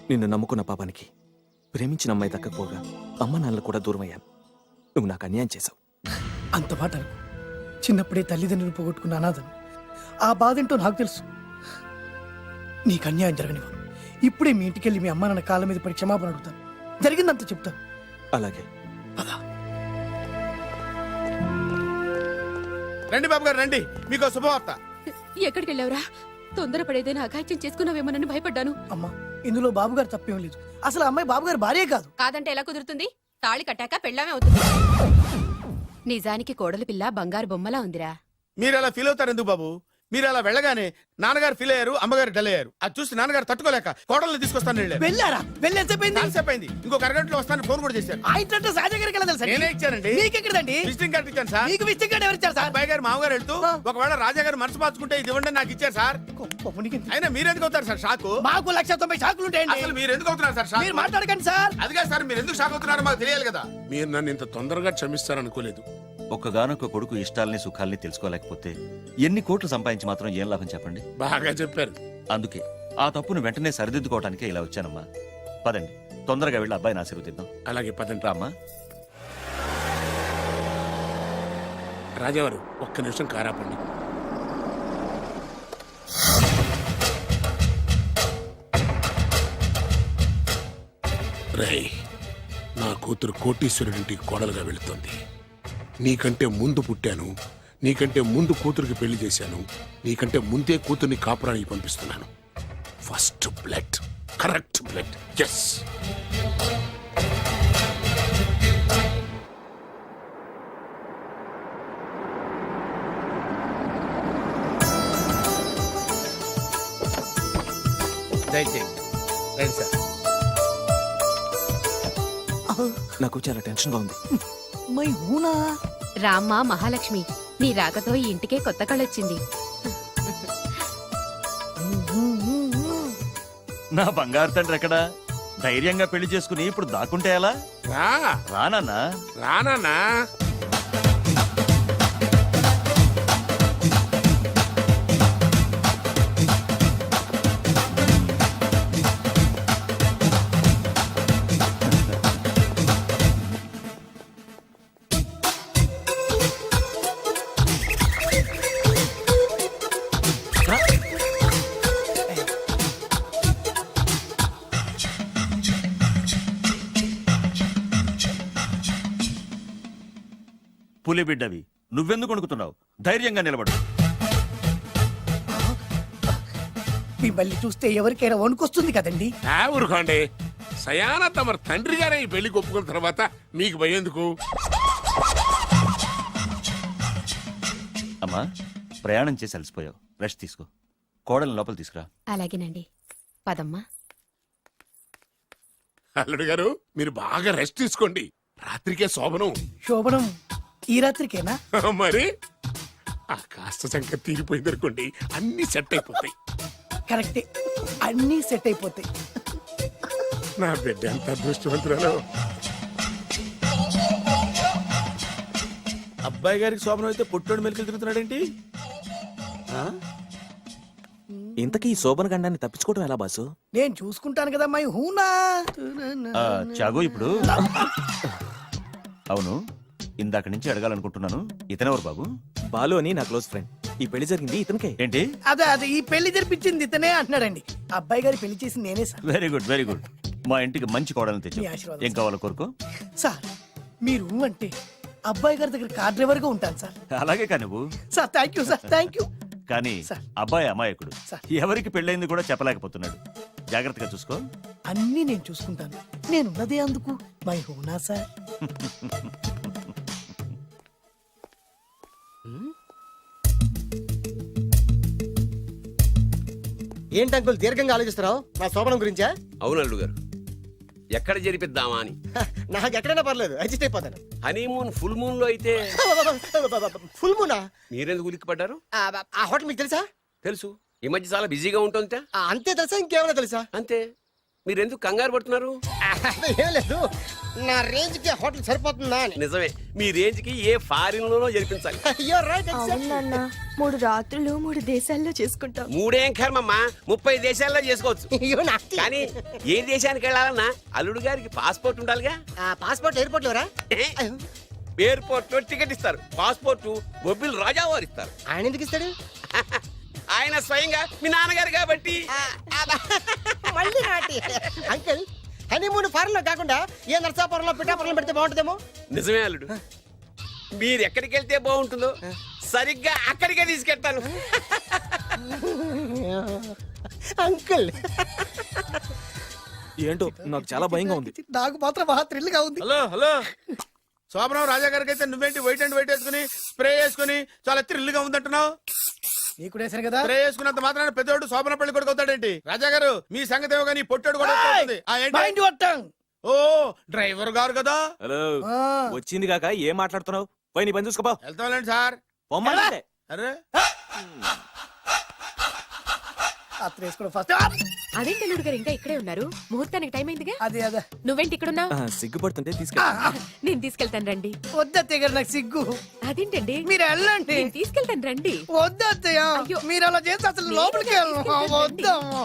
[SPEAKER 10] నిన్ను నమ్ముకున్న పాపానికి ప్రేమించిన అమ్మాయి దక్కకపోగా అమ్మ నాన్నలు కూడా దూరం అయ్యాను. నువ్వు నాకు అన్యాయం చేశావు.
[SPEAKER 4] అంత మాట అనకు. చిన్నప్పుడే తల్లిదండ్రులు పోగొట్టుకున్న అనాథను. ఆ బాధ ఏంటో నాకు తెలుసు. నీకు అన్యాయం జరగనివ్వను. ఇప్పుడే మీ ఇంటికి వెళ్ళి మీ అమ్మ నాన్న కాళ్ళ మీద పడి క్షమాపణ అడుగుతాను. జరిగిందంత చెప్తాను.
[SPEAKER 10] అలాగే.
[SPEAKER 2] రండి బాబు గారు రండి, మీకు శుభవార్త.
[SPEAKER 5] ఎక్కడికి వెళ్ళావురా? తొందరపడేదైనా అఘాయిత్యం చేసుకున్నావేమోనని భయపడ్డాను.
[SPEAKER 4] అమ్మా, ఇందులో బాబుగారు తప్పేం లేదు. అసలు అమ్మాయి బాబుగారు భార్యే కాదు.
[SPEAKER 5] కాదంటే ఎలా కుదురుతుంది? తాళి కట్టాక పెళ్ళామే అవుతుంది. నిజానికి కోడలి పిల్ల బంగారు బొమ్మలా ఉందిరా.
[SPEAKER 2] మీరు అలా ఫీల్ అవుతారు ఎందుకు బాబు? మీరు అలా వెళ్ళగానే నాన్నగారు ఫీల్ అయ్యారు, అమ్మగారు డల్ అయ్యారు. అది చూసి నాన్నగారు తట్టుకోలేక కోడల్ని తీసుకొస్తాను వెళ్ళారు.
[SPEAKER 4] వెళ్ళారా?
[SPEAKER 2] వెళ్ళేసేపోయింది. ఇంకొక అరగంటలో వస్తాను ఫోన్ కూడా చేశారు.
[SPEAKER 4] ఆ ఇంట్లో సహజ గారికి ఎలా తెలుసా?
[SPEAKER 2] నేనే ఇచ్చానండి.
[SPEAKER 4] మీకెక్కడండి?
[SPEAKER 2] విజిటింగ్ కార్డు ఇచ్చాను సార్.
[SPEAKER 4] మీకు విజిటింగ్ కార్డు ఎవరు ఇచ్చారు సార్?
[SPEAKER 2] అబ్బాయి గారు మామగారు వెళ్తూ ఒకవేళ రాజా గారు మనసు మార్చుకుంటే ఇది ఇవ్వండి నాకు ఇచ్చారు సార్. అయినా మీరు ఎందుకు అవుతారు సార్ షాక్?
[SPEAKER 4] మాకు 190 షాకులు ఉంటాయండి.
[SPEAKER 2] అసలు మీరు ఎందుకు అవుతున్నారు సార్ షాక్?
[SPEAKER 4] మీరు మాట్లాడకండి సార్.
[SPEAKER 2] అదిగా సార్, మీరు ఎందుకు షాక్ అవుతున్నారో మాకు తెలియాలి కదా.
[SPEAKER 6] మీరు నన్ను ఇంత తొందరగా క్షమిస్తారనుకోలేదు.
[SPEAKER 12] ఒక్కగానొక్క కొడుకు ఇష్టాలని సుఖాల్ని తెలుసుకోలేకపోతే ఎన్ని కోట్లు సంపాదించి మాత్రం ఏం లాభం చెప్పండి?
[SPEAKER 6] బాగా చెప్పారు.
[SPEAKER 12] అందుకే ఆ తప్పును వెంటనే సరిదిద్దుకోవడానికే ఇలా వచ్చానమ్మా. పదండి, తొందరగా వెళ్ళి అబ్బాయిని ఆశీర్వదిద్దాం.
[SPEAKER 6] అలాగే పదండి.
[SPEAKER 12] రామ్మా.
[SPEAKER 6] రాజావారు ఒక్క నిమిషం కారాపండి. రేయ్, నా కూతురు కోటీశ్వరుడింటికి కోడలుగా వెళుతుంది. నీకంటే ముందు పుట్టాను, నీకంటే ముందు కూతురికి పెళ్లి చేశాను, నీకంటే ముందే కూతుర్ని కాపురానికి పంపిస్తున్నాను. First blood, correct blood. Yes.
[SPEAKER 2] రండి సార్.
[SPEAKER 10] నాకు చాలా టెన్షన్గా ఉంది.
[SPEAKER 4] మై హూనా.
[SPEAKER 5] రామ్మ మహాలక్ష్మి, నీ రాకతో ఈ ఇంటికే కొత్త కళొచ్చింది.
[SPEAKER 12] నా బంగారు తండ్రి ఎక్కడా? ధైర్యంగా పెళ్లి చేసుకుని ఇప్పుడు దాక్కుంటే ఎలా?
[SPEAKER 6] రా
[SPEAKER 12] రానన్నా.
[SPEAKER 6] రానా.
[SPEAKER 12] పులి బిడ్డవి, నువ్వెందుకు వణుకుతున్నావు? ధైర్యంగా నిలబడు.
[SPEAKER 4] మిమ్మల్ని చూస్తే ఎవరికైనా వణుకొస్తుంది కదండి.
[SPEAKER 6] ఊరుకోండి. సయానా తమ తండ్రి గారే ఈ పెళ్లి ఒప్పుకున్న తర్వాత మీకు భయందుకు?
[SPEAKER 12] అమ్మా, ప్రయాణం చేసి అలసిపోయావు, రెస్ట్ తీసుకో. కోడలు లోపల తీసుకురా.
[SPEAKER 5] అలాగేనండి, పదమ్మా.
[SPEAKER 6] అల్లుడు గారు, మీరు బాగా రెస్ట్ తీసుకోండి. రాత్రికే శోభనం.
[SPEAKER 4] శోభనం ఈ రాత్రికేనా?
[SPEAKER 6] మరి ఆ కాస్త సంఖ్య తీరిపోయింది అనుకోండి, అన్ని సెట్ అయిపోతాయి.
[SPEAKER 4] కరెక్టే, అన్నీ సెట్ అయిపోతాయి.
[SPEAKER 6] నా బిడ్డ ఎంత అదృష్టవంతురాలు.
[SPEAKER 2] అబ్బాయి గారికి శోభనం అయితే పుట్టోడు మెలికలు తిరుగుతున్నాడేంటి?
[SPEAKER 10] ఇంతకీ ఈ శోభన గండాన్ని తప్పించుకోవడం ఎలా బాసు?
[SPEAKER 4] నేను చూసుకుంటాను కదా మై హూనా.
[SPEAKER 12] చాగు ఇప్పుడు. అవును, ఇందాక నుంచి అడగాలనుకుంటున్నాను, ఇతనెవరు బాబు?
[SPEAKER 10] బాలు అని నా క్లోజ్ ఫ్రెండ్. ఈ పెళ్లి జరిగింది ఇతనికే.
[SPEAKER 12] ఏంటి?
[SPEAKER 4] అదే ఈ పెళ్లి జరిపించింది ఇతనే అంటున్నాడండి. అబ్బాయి గారి పెళ్లి చేసింది నేనే sir.
[SPEAKER 12] Very good, very good. మా ఇంటికి మంచి కోడలను తెచ్చు.
[SPEAKER 4] మీ ఆశీర్వాదం
[SPEAKER 12] ఏం కావాలో కోరుకో.
[SPEAKER 4] సార్, మీరు అంటే అబ్బాయి గారి దగ్గర కార్ డ్రైవర్ గా ఉంటాను సార్.
[SPEAKER 12] అలాగే కానీ నువ్వు.
[SPEAKER 4] Sir thank you sir, thank you.
[SPEAKER 12] కానీ
[SPEAKER 4] సార్.
[SPEAKER 12] అబ్బాయి అమాయకుడు,
[SPEAKER 4] సార్.
[SPEAKER 12] ఎవరికి పెళ్ళైంది కూడా చెప్పలేకపోతున్నాడు. జాగ్రత్తగా చూసుకో.
[SPEAKER 4] అన్నీ నేను చూసుకుంటాను. నేనున్నదే అందుకు మై హూనా సార్.
[SPEAKER 3] ఏంటి అంకుల్ దీర్ఘంగా ఆలోచిస్తున్నావు? నా శోభనం గురించా?
[SPEAKER 8] అవును అల్లుడు గారు, ఎక్కడ జరిపిద్దామా అని.
[SPEAKER 3] నాకు ఎక్కడైనా పర్లేదు, అడ్జస్ట్ అయిపోతాను.
[SPEAKER 8] హనీమూన్ ఫుల్ మూన్ లో అయితే
[SPEAKER 3] ఫుల్ మూనా?
[SPEAKER 8] మీరెందుకు ఉలిక్కిపడ్డారు?
[SPEAKER 3] ఆ హోటల్ మీకు తెలుసా?
[SPEAKER 8] తెలుసు, ఈ మధ్య చాలా బిజీగా ఉంటుంది.
[SPEAKER 3] అంతే తెలుసా, ఇంకేమైనా తెలుసా?
[SPEAKER 8] అంతే. మీరెందుకు కంగారు పడుతున్నారు?
[SPEAKER 3] ఏం లేదు, నా రేంజ్ కి హోటల్ సరిపోతుందా అని.
[SPEAKER 8] నిజమే, మీ రేంజ్ కి ఏ ఫారిన్ లోనో జరిపించాలి.
[SPEAKER 3] You're right, exactly.
[SPEAKER 5] అవునన్నా 3 రాత్రులు 3 దేశాల్లో చేసుకుంటాం.
[SPEAKER 8] 3 కర్మమ్మా, 30 దేశాల్లో చేసుకోవచ్చు.
[SPEAKER 3] You nasty.
[SPEAKER 8] కానీ ఏ దేశానికి వెళ్ళాలన్నా అల్లుడు గారికి పాస్పోర్ట్ ఉండాలిగా.
[SPEAKER 3] Passport airport LoRa?
[SPEAKER 8] ఎయిర్పోర్ట్ లో టికెట్ ఇస్తారు, పాస్పోర్ట్ బొబ్బిల్ రాజా వారు ఇస్తారు.
[SPEAKER 3] ఆయన ఎందుకు ఇస్తాడు?
[SPEAKER 8] ఆయన స్వయంగా మీ నాన్నగారు కాబట్టి.
[SPEAKER 3] మళ్ళీ నాటి అంకుల్, హనీమూన్ ఫారెన్ లో కాకుండా ఏ నర్సాపురంలో పిఠాపురంలో పెడితే బాగుంటుందేమో.
[SPEAKER 8] నిజమే అల్లుడు, మీరు ఎక్కడికి వెళ్తే బాగుంటుందో సరిగ్గా అక్కడికే తీసుకెళ్తాను.
[SPEAKER 3] అంకుల్
[SPEAKER 10] ఏంటో నాకు చాలా భయంగా ఉంది.
[SPEAKER 4] నాకు మాత్రం బాగా థ్రిల్ గా ఉంది.
[SPEAKER 2] హలో హలో, శోభనం రాజా గారికి అయితే నువ్వేంటి వైట్ అండ్ వైట్ వేసుకుని స్ప్రే వేసుకుని చాలా థ్రిల్ గా ఉందంటున్నావు?
[SPEAKER 4] నీకు వేసాను కదా.
[SPEAKER 2] స్ప్రే వేసుకున్నంత మాత్రాన పెద్దోడు శోభన పెళ్లి కొడుకు అవుతాడేంటి? రాజా గారు మీ సంగతి ఏమో కానీ పొట్టోడు కూడా అవుతుంది.
[SPEAKER 4] Mind your tongue.
[SPEAKER 2] ఓ డ్రైవర్ గారు కదా.
[SPEAKER 10] హలో, వచ్చింది కాక ఏం మాట్లాడుతున్నావు? పోయి నీ పని చూసుకోపో.
[SPEAKER 2] వెళ్తాంలేండి సార్.
[SPEAKER 10] పొమ్మంటే
[SPEAKER 2] అరే
[SPEAKER 4] అత్ర వేసుకోవడం ఫస్ట్.
[SPEAKER 5] అదేంటి అల్లుడు గారు ఇంకా ఇక్కడే ఉన్నారు? ముహూర్తానికి టైం అయిందిగా.
[SPEAKER 4] అదే
[SPEAKER 5] నువ్వేంటి ఇక్కడున్నా?
[SPEAKER 10] సిగ్గుపడుతుంటే తీసుకెళ్ళి.
[SPEAKER 5] నేను తీసుకెళ్తాను రండి.
[SPEAKER 4] వద్దత్తయ్య గారు, నాకు సిగ్గు.
[SPEAKER 5] అదేంటండి?
[SPEAKER 4] మీరు వెళ్ళండి.
[SPEAKER 5] నేను తీసుకెళ్తాను రండి.
[SPEAKER 4] వద్దత్తయ్య,
[SPEAKER 5] అయ్యో.
[SPEAKER 4] మీరు అలా చేస్తే అసలు లోపలికి వెళ్ళను. వద్దమ్మా.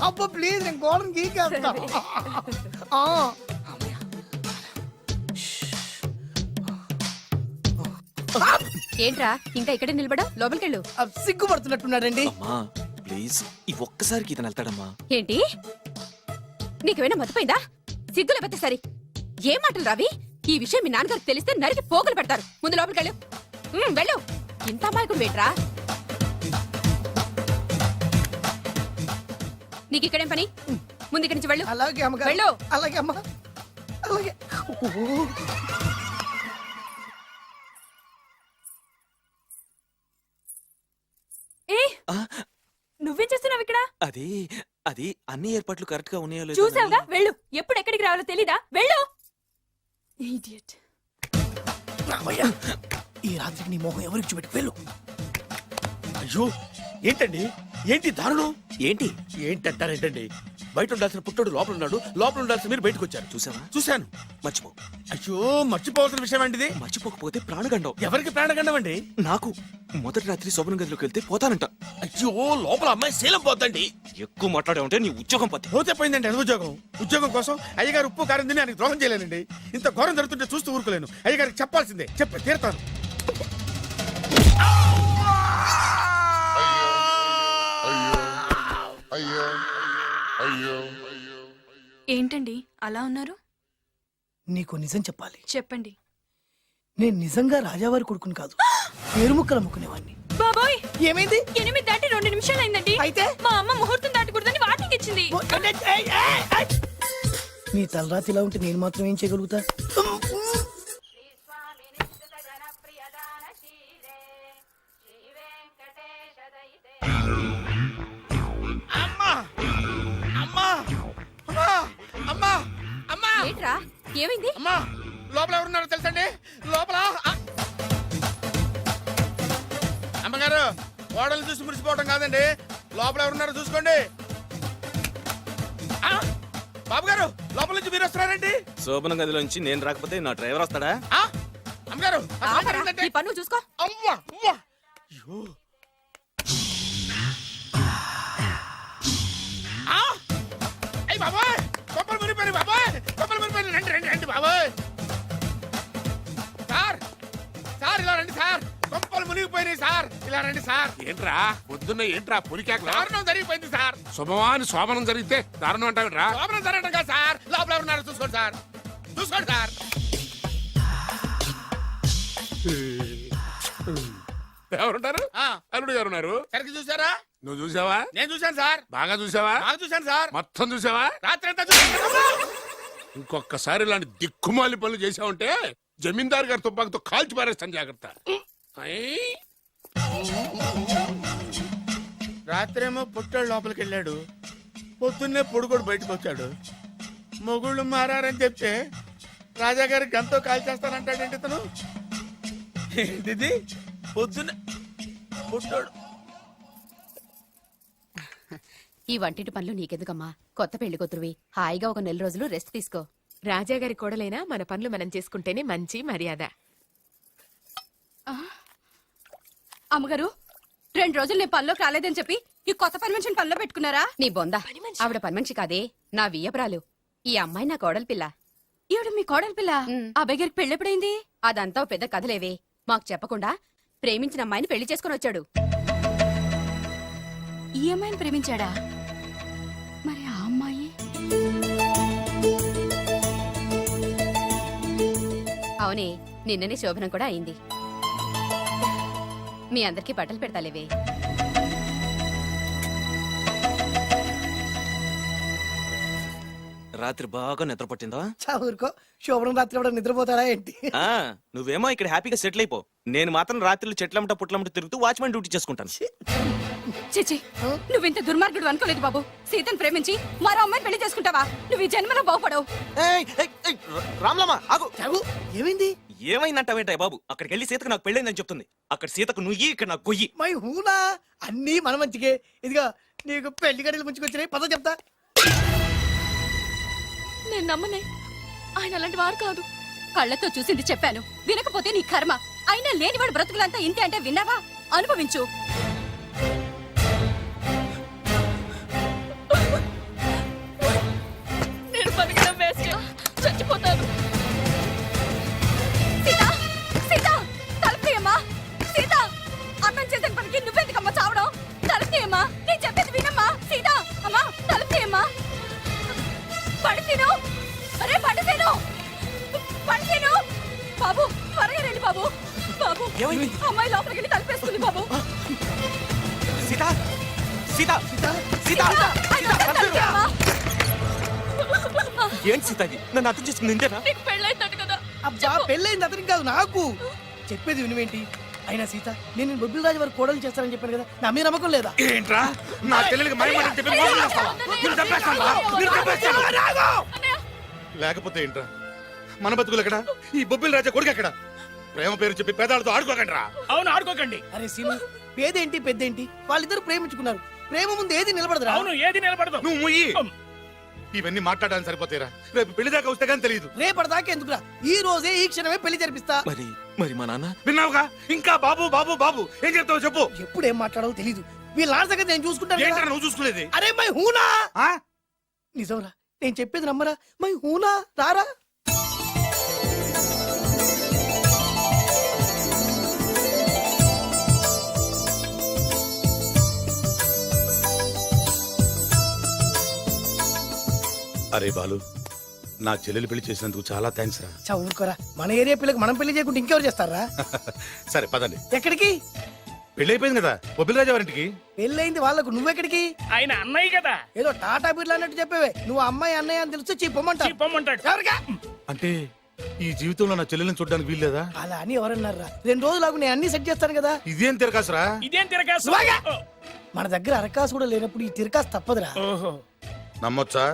[SPEAKER 4] అబ్బా ప్లీజ్, నేను గోడను గీకేస్తా.
[SPEAKER 5] ఏంట్రా ఇంకా ఇక్కడే నిలబడా? లోపలికెళ్ళు.
[SPEAKER 4] సిగ్గుపడుతున్నట్టున్నాడండి.
[SPEAKER 10] అమ్మా ప్లీజ్, ఈ ఒక్కసారికి ఇతను వెళ్తాడమ్మా.
[SPEAKER 5] ఏంటి, నీకేమైనా మతిపోయిందా? సిగ్గు లేకపోతే సరి. ఏ మాటలు రావి? ఈ విషయం మీ నాన్నగారికి తెలిస్తే నరికి పోగులు పెడతారు. ముందు లోపలికెళ్ళు. వెళ్ళు. ఇంత అమాయకుడు వేట్రా? నీకు ఇక్కడేం పని? ముందు ఇక్కడి నుంచి వెళ్ళు.
[SPEAKER 4] అలాగే అమ్మగారు.
[SPEAKER 5] వెళ్ళు.
[SPEAKER 4] అలాగే అమ్మా, అలాగే.
[SPEAKER 5] ఏ నువ్వేం చేస్తున్నావు ఇక్కడ?
[SPEAKER 10] అది అది అన్ని ఏర్పాట్లు కరెక్ట్ గా ఉన్నాయో లేదో
[SPEAKER 5] చూసావుగా, వెళ్ళు. ఎప్పుడు ఎక్కడికి రావాలో తెలీదా? వెళ్ళు. Idiot.
[SPEAKER 4] రామయ్య, ఈ రాత్రికి నీ మొహం ఎవరికి చూపెట్టి వెళ్ళు.
[SPEAKER 2] అయ్యో ఏంటండి, ఏంటి దారుణం?
[SPEAKER 10] ఏంటి
[SPEAKER 2] ఏంటంటారేంటండి? బయట ఉండాల్సిన పుట్టోడు లోపల ఉన్నాడు, లోపల ఉండాల్సిన మీరు బయటకు వచ్చారు.
[SPEAKER 10] చూసావా?
[SPEAKER 2] చూశాను.
[SPEAKER 10] మర్చిపో.
[SPEAKER 2] అయ్యో మర్చిపోవాల్సిన విషయం అండి ఇది.
[SPEAKER 10] మర్చిపోకపోతే ప్రాణగండం.
[SPEAKER 2] ఎవరికి ప్రాణగండం అండి?
[SPEAKER 10] నాకు మొదటి రాత్రి శోభన గదిలోకి వెళ్తే పోతానంట.
[SPEAKER 2] అయ్యో లోపల అమ్మాయి శీలం పోతండి.
[SPEAKER 10] ఎక్కువ మాట్లాడే ఉంటే నీ ఉద్యోగం పోతే.
[SPEAKER 2] పోతే పోయిందండి అది ఉద్యోగం. ఉద్యోగం కోసం అయ్యగారు ఉప్పు కారం తిని ఆయనకి ద్రోహం చేయలేనండి. ఇంత ఘోరం జరుగుతుంటే చూస్తూ ఊరుకోలేను. అయ్యగారికి చెప్పాల్సిందే, చెప్పి తీరుతాను.
[SPEAKER 9] ఏంటండి అలా ఉన్నారు?
[SPEAKER 4] నీకు నిజం చెప్పాలి.
[SPEAKER 9] చెప్పండి.
[SPEAKER 4] నేను నిజంగా రాజావారి కొడుకుని కాదు, పేరు ముక్కలు అమ్ముకునేవాడిని.
[SPEAKER 5] బాబోయ్,
[SPEAKER 4] ఏమైంది?
[SPEAKER 5] 8 దాటి 2 నిమిషాలు అయిందండి.
[SPEAKER 4] అయితే
[SPEAKER 5] మా అమ్మ ముహూర్తం దాటకూడదని వాటికి ఇచ్చింది.
[SPEAKER 4] నీ తలరాతి ఇలా ఉంటే నేను మాత్రం ఏం చేయగలుగుతా?
[SPEAKER 5] ఏంట్రా, ఏమైంది?
[SPEAKER 2] అమ్మా లోపల ఎవరున్నారో తెలుసండి? లోపల అమ్మగారు, ఓడలు చూసి మురిసిపోవడం కాదండి, లోపల ఎవరున్నారో చూసుకోండి. బాబు గారు, లోపల నుంచి మీరు వస్తున్నారండి?
[SPEAKER 10] శోభన గదిలోంచి నేను రాకపోతే నా డ్రైవర్ వస్తాడా?
[SPEAKER 2] అమ్మగారు
[SPEAKER 5] ఆగరా, నీ పన్ను చూసుకో.
[SPEAKER 2] అమ్మా అమ్మా. అయ్యో అయ్యి బాబాయ్, కొప్పలు మురిపోయి బాబాయ్, కొప్పలు మురిపోయి. రండి రండి రండి బాబాయ్. సార్ సార్ ఇలా రండి సార్, కొప్పలు మునిగిపోయినాయి సార్, ఇలా రండి సార్.
[SPEAKER 6] ఏంట్రా పొద్దున్న ఏంట్రా పులికేకలా?
[SPEAKER 2] దారుణం జరిగిపోయింది సార్.
[SPEAKER 6] శుభమాని శోభనం జరిగితే దారుణం అంటావేంట్రా?
[SPEAKER 2] లోపల జరగడం కాదు సార్, లోపల ఎవరున్నారో చూసుకోండి సార్, చూసుకోండి సార్.
[SPEAKER 6] ఎవరుంటారు? అల్లుడు గారు ఉన్నారు.
[SPEAKER 2] సరిగ్గా చూసారా?
[SPEAKER 6] నువ్వు చూసావా?
[SPEAKER 2] నేను చూశాను సార్.
[SPEAKER 6] బాగా చూసావా?
[SPEAKER 2] బాగా చూశాను సార్.
[SPEAKER 6] మొత్తం చూసావా?
[SPEAKER 2] రాత్రి అంతా చూశాను.
[SPEAKER 6] ఇంకొకసారి ఇలాంటి దిక్కుమాలి పనులు చేసావంటే జమీందారు గారి తుపాకుతో కాల్చి పారేస్తాను, జాగ్రత్త.
[SPEAKER 11] రాత్రేమో పుట్టాడు లోపలికి వెళ్ళాడు, పొద్దున్నే పొడుగోడు బయటకు వచ్చాడు. మొగుళ్ళు మారని చెప్తే రాజాగారి గంతో కాల్ చేస్తానంటాడేంటి ఇతను? ఏంటిది పొద్దున్నే పుట్టాడు?
[SPEAKER 5] ఈ వంటింటి పనులు నీకెందుకమ్మా? కొత్త పెళ్లి కూతురువి, హాయిగా ఒక 4 రోజులు రెస్ట్ తీసుకో.
[SPEAKER 7] రాజాగారి కోడలైనా మన పనులు మనం చేసుకుంటేనే మంచి మర్యాద.
[SPEAKER 5] అమ్మగారు, 2 రోజులు నేను పనిలోకి రాలేదని చెప్పి ఈ కొత్త పని మనిషిని పనిలో పెట్టుకున్నారా? నీ బొంద. ఆవిడ పని మనిషి కాదే, నా వియ్యపురాలు. ఈ అమ్మాయి నా కోడలి పిల్ల. ఈవిడ మీ కోడలి పిల్ల? అబ్బాయి గారికి పెళ్ళెప్పుడైంది? అదంతా ఓ పెద్ద కథలేవే. మాకు చెప్పకుండా ప్రేమించిన అమ్మాయిని పెళ్లి చేసుకుని వచ్చాడు. ఈ అమ్మాయిని ప్రేమించాడా? మరి ఆ అమ్మాయి? అవునే, నిన్ననే శోభనం కూడా అయింది. మీ అందరికీ బట్టలు పెడతాలేవే.
[SPEAKER 10] రాత్రి బాగా నిద్ర పట్టిందా?
[SPEAKER 4] ఊరుకో, శోభనం రాత్రి కూడా నిద్రపోతాడా ఏంటి?
[SPEAKER 10] ఆ, నువ్వేమో ఇక్కడ హ్యాపీగా సెటిల్ అయిపో. నేను మాత్రం రాత్రులు చెట్లమ్మట పుట్లమ్మట తిరుగుతూ వాచ్మెన్ డ్యూటీ చేసుకుంటాను.
[SPEAKER 5] చిచి, నువ్వింత దుర్మార్గుడు అనుకోలేదు బాబు. సీతను ప్రేమించి మరో అమ్మాయిని పెళ్లి చేసుకుంటావా? నువ్వు ఈ జన్మలో బాగుపడవు.
[SPEAKER 10] రామ్లమ్మ ఆగు.
[SPEAKER 4] ఏమైంది?
[SPEAKER 10] ఏమైందంటావేంటాయి బాబు? అక్కడికి వెళ్ళి సీతకు నాకు పెళ్ళైందని చెప్తుంది. అక్కడ సీతకు నుయ్యి, ఇక్కడ నాకు గొయ్యి.
[SPEAKER 4] మై హూనా, అన్నీ మన మంచికే. ఇదిగా నీకు పెళ్లి గడిలు ముంచుకొచ్చినాయి, పద చెప్తా.
[SPEAKER 5] నేను నమ్మనే, ఆయన అలాంటి వారు కాదు. కళ్ళతో చూసింది చెప్పాను, వినకపోతే నీ కర్మ. అయినా లేనివాడు బ్రతుకులంతా ఇంతే అంటే విన్నావా? అనుభవించు. నేను బతకడం వేస్ట్, చచ్చిపోతాను. సీత, సీత, తలుపు తీయమ్మా. సీత, అర్థం చేసిన పనికి నువ్వెందుకమ్మా చావడం? తలుపు తీయమ్మా, నేను చెప్పేది వినమ్మా. సీత, అమ్మా, తలుపు తీయమ్మా. పడితేను, అరే పడితేను, పడితేను. బాబు, త్వరగా రండి బాబు. బాబు, అమ్మాయి లోపలికి వెళ్ళి తలుపేసుకుంది బాబు.
[SPEAKER 10] సీత, సీత, సీత, ఏంటి సీత ఇది? నన్ను అర్థం చేసుకుంది ఇంతేనా?
[SPEAKER 5] నీకు పెళ్ళైందట కదా?
[SPEAKER 4] అబ్బా, పెళ్ళైంది అతనికి కాదు, నాకు. చెప్పేది వినువేంటి? అయినా సీత, నేను బొబ్బిల్ రాజు వారు కోడలు చేస్తానని చెప్పాను కదా, నా మీద నమ్మకం లేదా?
[SPEAKER 11] ఏంట్రా నా చెల్లెలికి మైమని చెప్పి మోసం చేస్తావా? నిన్ను చంపేస్తావా? నిన్ను చంపేస్తావా? లేకపోతే ఏంట్రా మన బతుకులు ఎక్కడ? ఈ బొబ్బిల్ రాజా కొడుకు ఎక్కడ? ప్రేమ పేరు చెప్పి పేదాలతో ఆడుకోకండి రా.
[SPEAKER 12] అవును, ఆడుకోకండి.
[SPEAKER 4] అరే సీను, పేదేంటి పెద్దేంటి, వాళ్ళిద్దరు ప్రేమించుకున్నారు. ప్రేమ ముందు ఏది నిలబడదురా.
[SPEAKER 12] అవును, ఏది నిలబడదు.
[SPEAKER 11] నువ్వు ముయ్యి. ఇవన్నీ మాట్లాడడానికి సరిపోతారా? రేపు పెళ్లి దాకా వస్తే కానీ తెలియదు.
[SPEAKER 4] రేపటిదాకా ఎందుకురా, ఈ రోజే ఈ క్షణమే పెళ్లి జరిపిస్తా.
[SPEAKER 10] మరి మరి మా నాన్న?
[SPEAKER 11] విన్నావుగా, ఇంకా బాబు బాబు బాబు ఏం చెప్తావు చెప్పు.
[SPEAKER 4] ఎప్పుడు ఏం మాట్లాడాలో తెలీదు. వీళ్ళ నాన్న సంగతి నేను చూసుకుంటాను
[SPEAKER 11] ఏంట్రా
[SPEAKER 4] కదా.
[SPEAKER 11] నువ్వు చూసుకునేది?
[SPEAKER 4] అరే మై హూనా,
[SPEAKER 11] ఆ?
[SPEAKER 4] నిజంరా, నేను చెప్పేది నమ్మరా? మై హూనా, రారా.
[SPEAKER 11] అరే బాలు, నా చెల్లెలు పెళ్లి చేసినందుకు చాలా థ్యాంక్స్ రా.
[SPEAKER 4] చదువుకోరా, మన ఏరియా పిల్లకి మనం పెళ్లి చేయకుండా ఇంకెవరు చేస్తారా?
[SPEAKER 11] సరే పదండి.
[SPEAKER 4] ఎక్కడికి?
[SPEAKER 11] పెళ్లి అయిపోయింది కదా బొబ్బిల్ రాజా వారింటికి.
[SPEAKER 4] పెళ్ళైంది వాళ్ళకు, నువ్వెక్కడికి?
[SPEAKER 12] ఆయన అన్నయ్య కదా.
[SPEAKER 4] ఏదో టాటా బిర్లా అన్నట్టు చెప్పేవే. నువ్వు అమ్మాయి అన్నయ్య అని తెలిస్తే చెప్పమంటా.
[SPEAKER 12] పొమ్మంటాడు.
[SPEAKER 4] ఎవరికా?
[SPEAKER 11] అంటే ఈ జీవితంలో నా చెల్లెల్ని చూడడానికి వీల్లేదా?
[SPEAKER 4] అలా అని ఎవరన్నారా? 2 రోజులకు నేను అన్ని సెట్ చేస్తాను కదా.
[SPEAKER 11] ఇదేం తిరగాసురా?
[SPEAKER 12] ఇదేం తిరగాసు?
[SPEAKER 4] నువ్వాగా. మన దగ్గర అరకాసు కూడా లేనప్పుడు ఈ తిరకాసు తప్పదురా.
[SPEAKER 12] ఓహో,
[SPEAKER 11] నమ్మొచ్చా?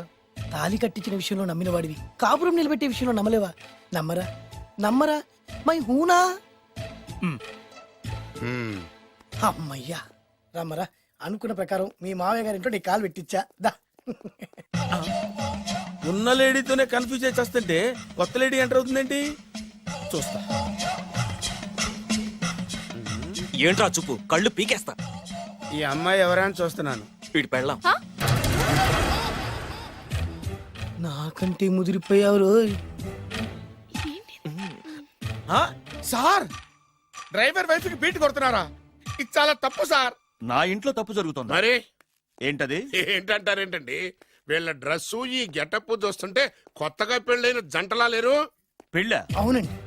[SPEAKER 4] తాలి కట్టించిన విషయంలో నమ్మిన వాడివి, కాపురం నిలబెట్టే విషయంలో నమ్మలేవా? నమ్మరా? నమ్మరా? మై హూనా.
[SPEAKER 11] హ్మ్.
[SPEAKER 4] అమ్మయ్యా, రమ్మరా. అనుకున్న ప్రకారం మీ మావయ్య గారింట్లో నీ కాలు పెట్టించా. దా.
[SPEAKER 2] ఉన్న లేడీతోనే కన్ఫ్యూజ్ చేసి వస్తుంటే కొత్త లేడీ ఎంటర్ అవుతుందేంటి? చూస్తా.
[SPEAKER 10] ఏంట్రా చూపు, కళ్ళు పీకేస్తా.
[SPEAKER 2] ఈ అమ్మాయి ఎవరైనా చూస్తున్నాను.
[SPEAKER 10] వీడి పెళ్ళాం.
[SPEAKER 4] నాకంటే ముదిరిపోయావు రోయ్.
[SPEAKER 2] సార్, డ్రైవర్ వైఫ్ కి బీట్ కొడుతున్నారా? ఇది చాలా తప్పు సార్.
[SPEAKER 12] నా ఇంట్లో తప్పు జరుగుతుంది.
[SPEAKER 6] మరి
[SPEAKER 12] ఏంటది?
[SPEAKER 6] ఏంటంటారేంటండి? వీళ్ళ డ్రెస్సు ఈ గెటప్ చూస్తుంటే కొత్తగా పెళ్ళైన జంటలా లేరు.
[SPEAKER 12] పెళ్ళా?
[SPEAKER 4] అవునండి,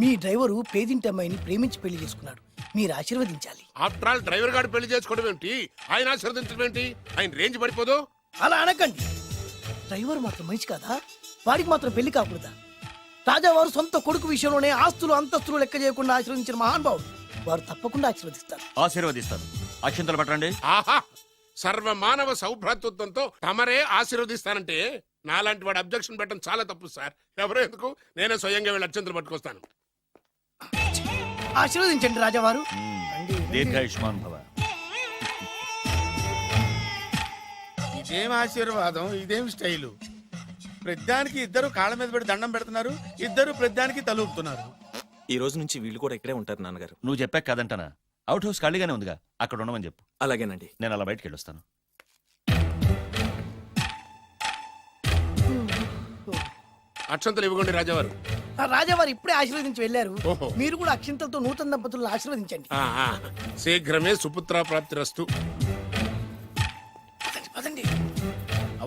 [SPEAKER 4] మీ డ్రైవరు పేదింటి అమ్మాయిని ప్రేమించి పెళ్లి చేసుకున్నాడు. మీరు ఆశీర్వదించాలి.
[SPEAKER 6] ఆఫ్టర్ ఆల్ డ్రైవర్ గారు పెళ్లి చేసుకోవడం ఏంటి, ఆయన ఆశీర్వదించడం ఏంటి? ఆయన రేంజ్ పడిపోదు.
[SPEAKER 4] అలా అనకండి. డ్రైవర్ మాత్రం మనిషి కాదా? వాడికి మాత్రం పెళ్లి కాకూడదా? రాజావారు సొంత కొడుకు విషయంలోనే ఆస్తులు అంతస్తులు లెక్క చేయకుండా ఆశీర్వదించిన మహానుభావుడు. వారు తప్పకుండా ఆశీర్వదిస్తారు.
[SPEAKER 12] ఆశీర్వదిస్తాను. అక్షంతలు పట్టండి.
[SPEAKER 6] ఆహా సర్వమానవ సౌభ్రాతృత్వంతో తమరే ఆశీర్వదిస్తానంటే నాలాంటి వాడు అబ్జెక్షన్ పెట్టడం చాలా తప్పు సార్. ఎవరో ఎందుకు నేనే స్వయంగా వెళ్ళి అత్యంతలు పట్టుకొస్తాను.
[SPEAKER 4] ఆశీర్వదించండి రాజావారు.
[SPEAKER 12] దీర్ఘాయుష్మాన్ భవ.
[SPEAKER 2] ఇదేం ఆశీర్వాదం, ఇదేం స్టైలు. ప్రద్దానికి ఇద్దరు కాళ్ళ మీద పెట్టి దండం పెడుతున్నారు, ఇద్దరు ప్రద్దానికి తలూపుతున్నారు.
[SPEAKER 10] ఈ రోజు నుంచి వీళ్ళు కూడా ఇక్కడే ఉంటారు నాన్నగారు.
[SPEAKER 12] నువ్వు చెప్పాక కదంటానా? అవుట్ హౌస్ ఖాళీగానే ఉందిగా, అక్కడ ఉండమని చెప్పు.
[SPEAKER 10] అలాగేనండి.
[SPEAKER 12] నేను అలా బయటికి వెళ్ళొస్తాను.
[SPEAKER 6] అక్షంతలు ఇవ్వకండి రాజావారు.
[SPEAKER 4] రాజావారు ఇప్పుడే ఆశీర్వదించి వెళ్ళారు.
[SPEAKER 6] ఓహో.
[SPEAKER 4] మీరు కూడా అక్షింతలతో నూతన దంపతులను ఆశీర్వదించండి.
[SPEAKER 6] ఆహా. శీఘ్రమే సుపుత్ర ప్రాప్తిరస్తు.
[SPEAKER 4] పదండి.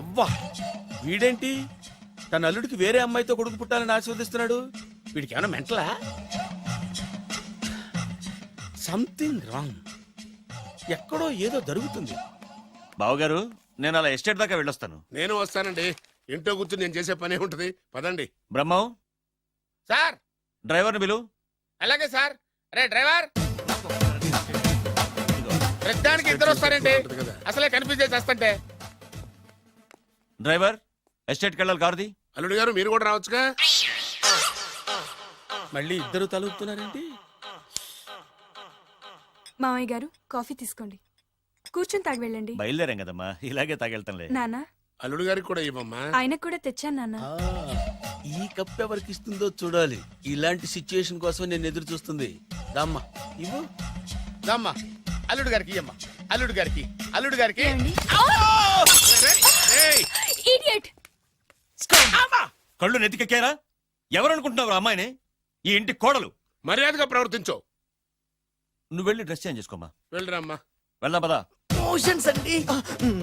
[SPEAKER 2] అవ్వా, వీడేంటి తన అల్లుడికి వేరే అమ్మాయితో కొడుకు పుట్టాలని ఆశీర్వదిస్తున్నాడు? వీడికి ఏమైనా మెంటలా? Something wrong. ఎక్కడో ఏదో జరుగుతుంది.
[SPEAKER 12] బావగారు, నేను అలా ఎస్టేట్ దాకా వెళ్ళొస్తాను.
[SPEAKER 6] నేను వస్తానండి. ఇంట్లో కూర్చొని నేను చేసే పనే ఉంటది. పదండి.
[SPEAKER 12] బ్రహ్మం,
[SPEAKER 2] సార్
[SPEAKER 12] డ్రైవర్ని పిలు.
[SPEAKER 2] అలాగే సార్. అరే డ్రైవర్, ప్రద్దానికి ఇద్దరు వస్తారండి. అసలే కన్ఫ్యూజ్ చేస్తుంటే.
[SPEAKER 12] డ్రైవర్, ఎస్టేట్కి వెళ్ళాలి, కారుది.
[SPEAKER 6] అల్లుడు గారు మీరు కూడా రావచ్చుగా.
[SPEAKER 2] మళ్ళీ ఇద్దరు తలుపుతున్నారేంటి?
[SPEAKER 5] మామయ్య గారు కాఫీ తీసుకోండి. కూర్చొని తాగి వెళ్ళండి.
[SPEAKER 12] బయలుదేరాం కదమ్మా, ఇలాగే తాగెళ్తానులే.
[SPEAKER 5] నాన్న,
[SPEAKER 6] అల్లుడు గారికి కూడా ఇవ్వమ్మా.
[SPEAKER 5] ఆయనకు కూడా తెచ్చాను నాన్న.
[SPEAKER 2] ఈ కప్ ఎవరికి ఇస్తుందో చూడాలి. ఇలాంటి సిచ్యుయేషన్ కోసం నేను ఎదురు చూస్తుంది. దమ్మా ఇవ్వు, దమ్మా. అల్లుడు గారికి ఇయ్యమ్మా. అల్లుడు గారికి, అల్లుడు గారికి.
[SPEAKER 5] ఏమండి?
[SPEAKER 6] ఏయ్!
[SPEAKER 5] ఇడియట్!
[SPEAKER 12] కళ్ళు నెత్తికెక్కారా? ఎవరనుకుంటున్నావు అమ్మాయిని? ఈ ఇంటి కోడలు.
[SPEAKER 6] మర్యాదగా ప్రవర్తించో.
[SPEAKER 12] నువ్వు వెళ్ళి డ్రెస్ చేంజ్ చేసుకోమ్మా.
[SPEAKER 6] వెళ్ళరమ్మా.
[SPEAKER 12] వెళ్దాం పదా.
[SPEAKER 4] మోషన్స్ అండి.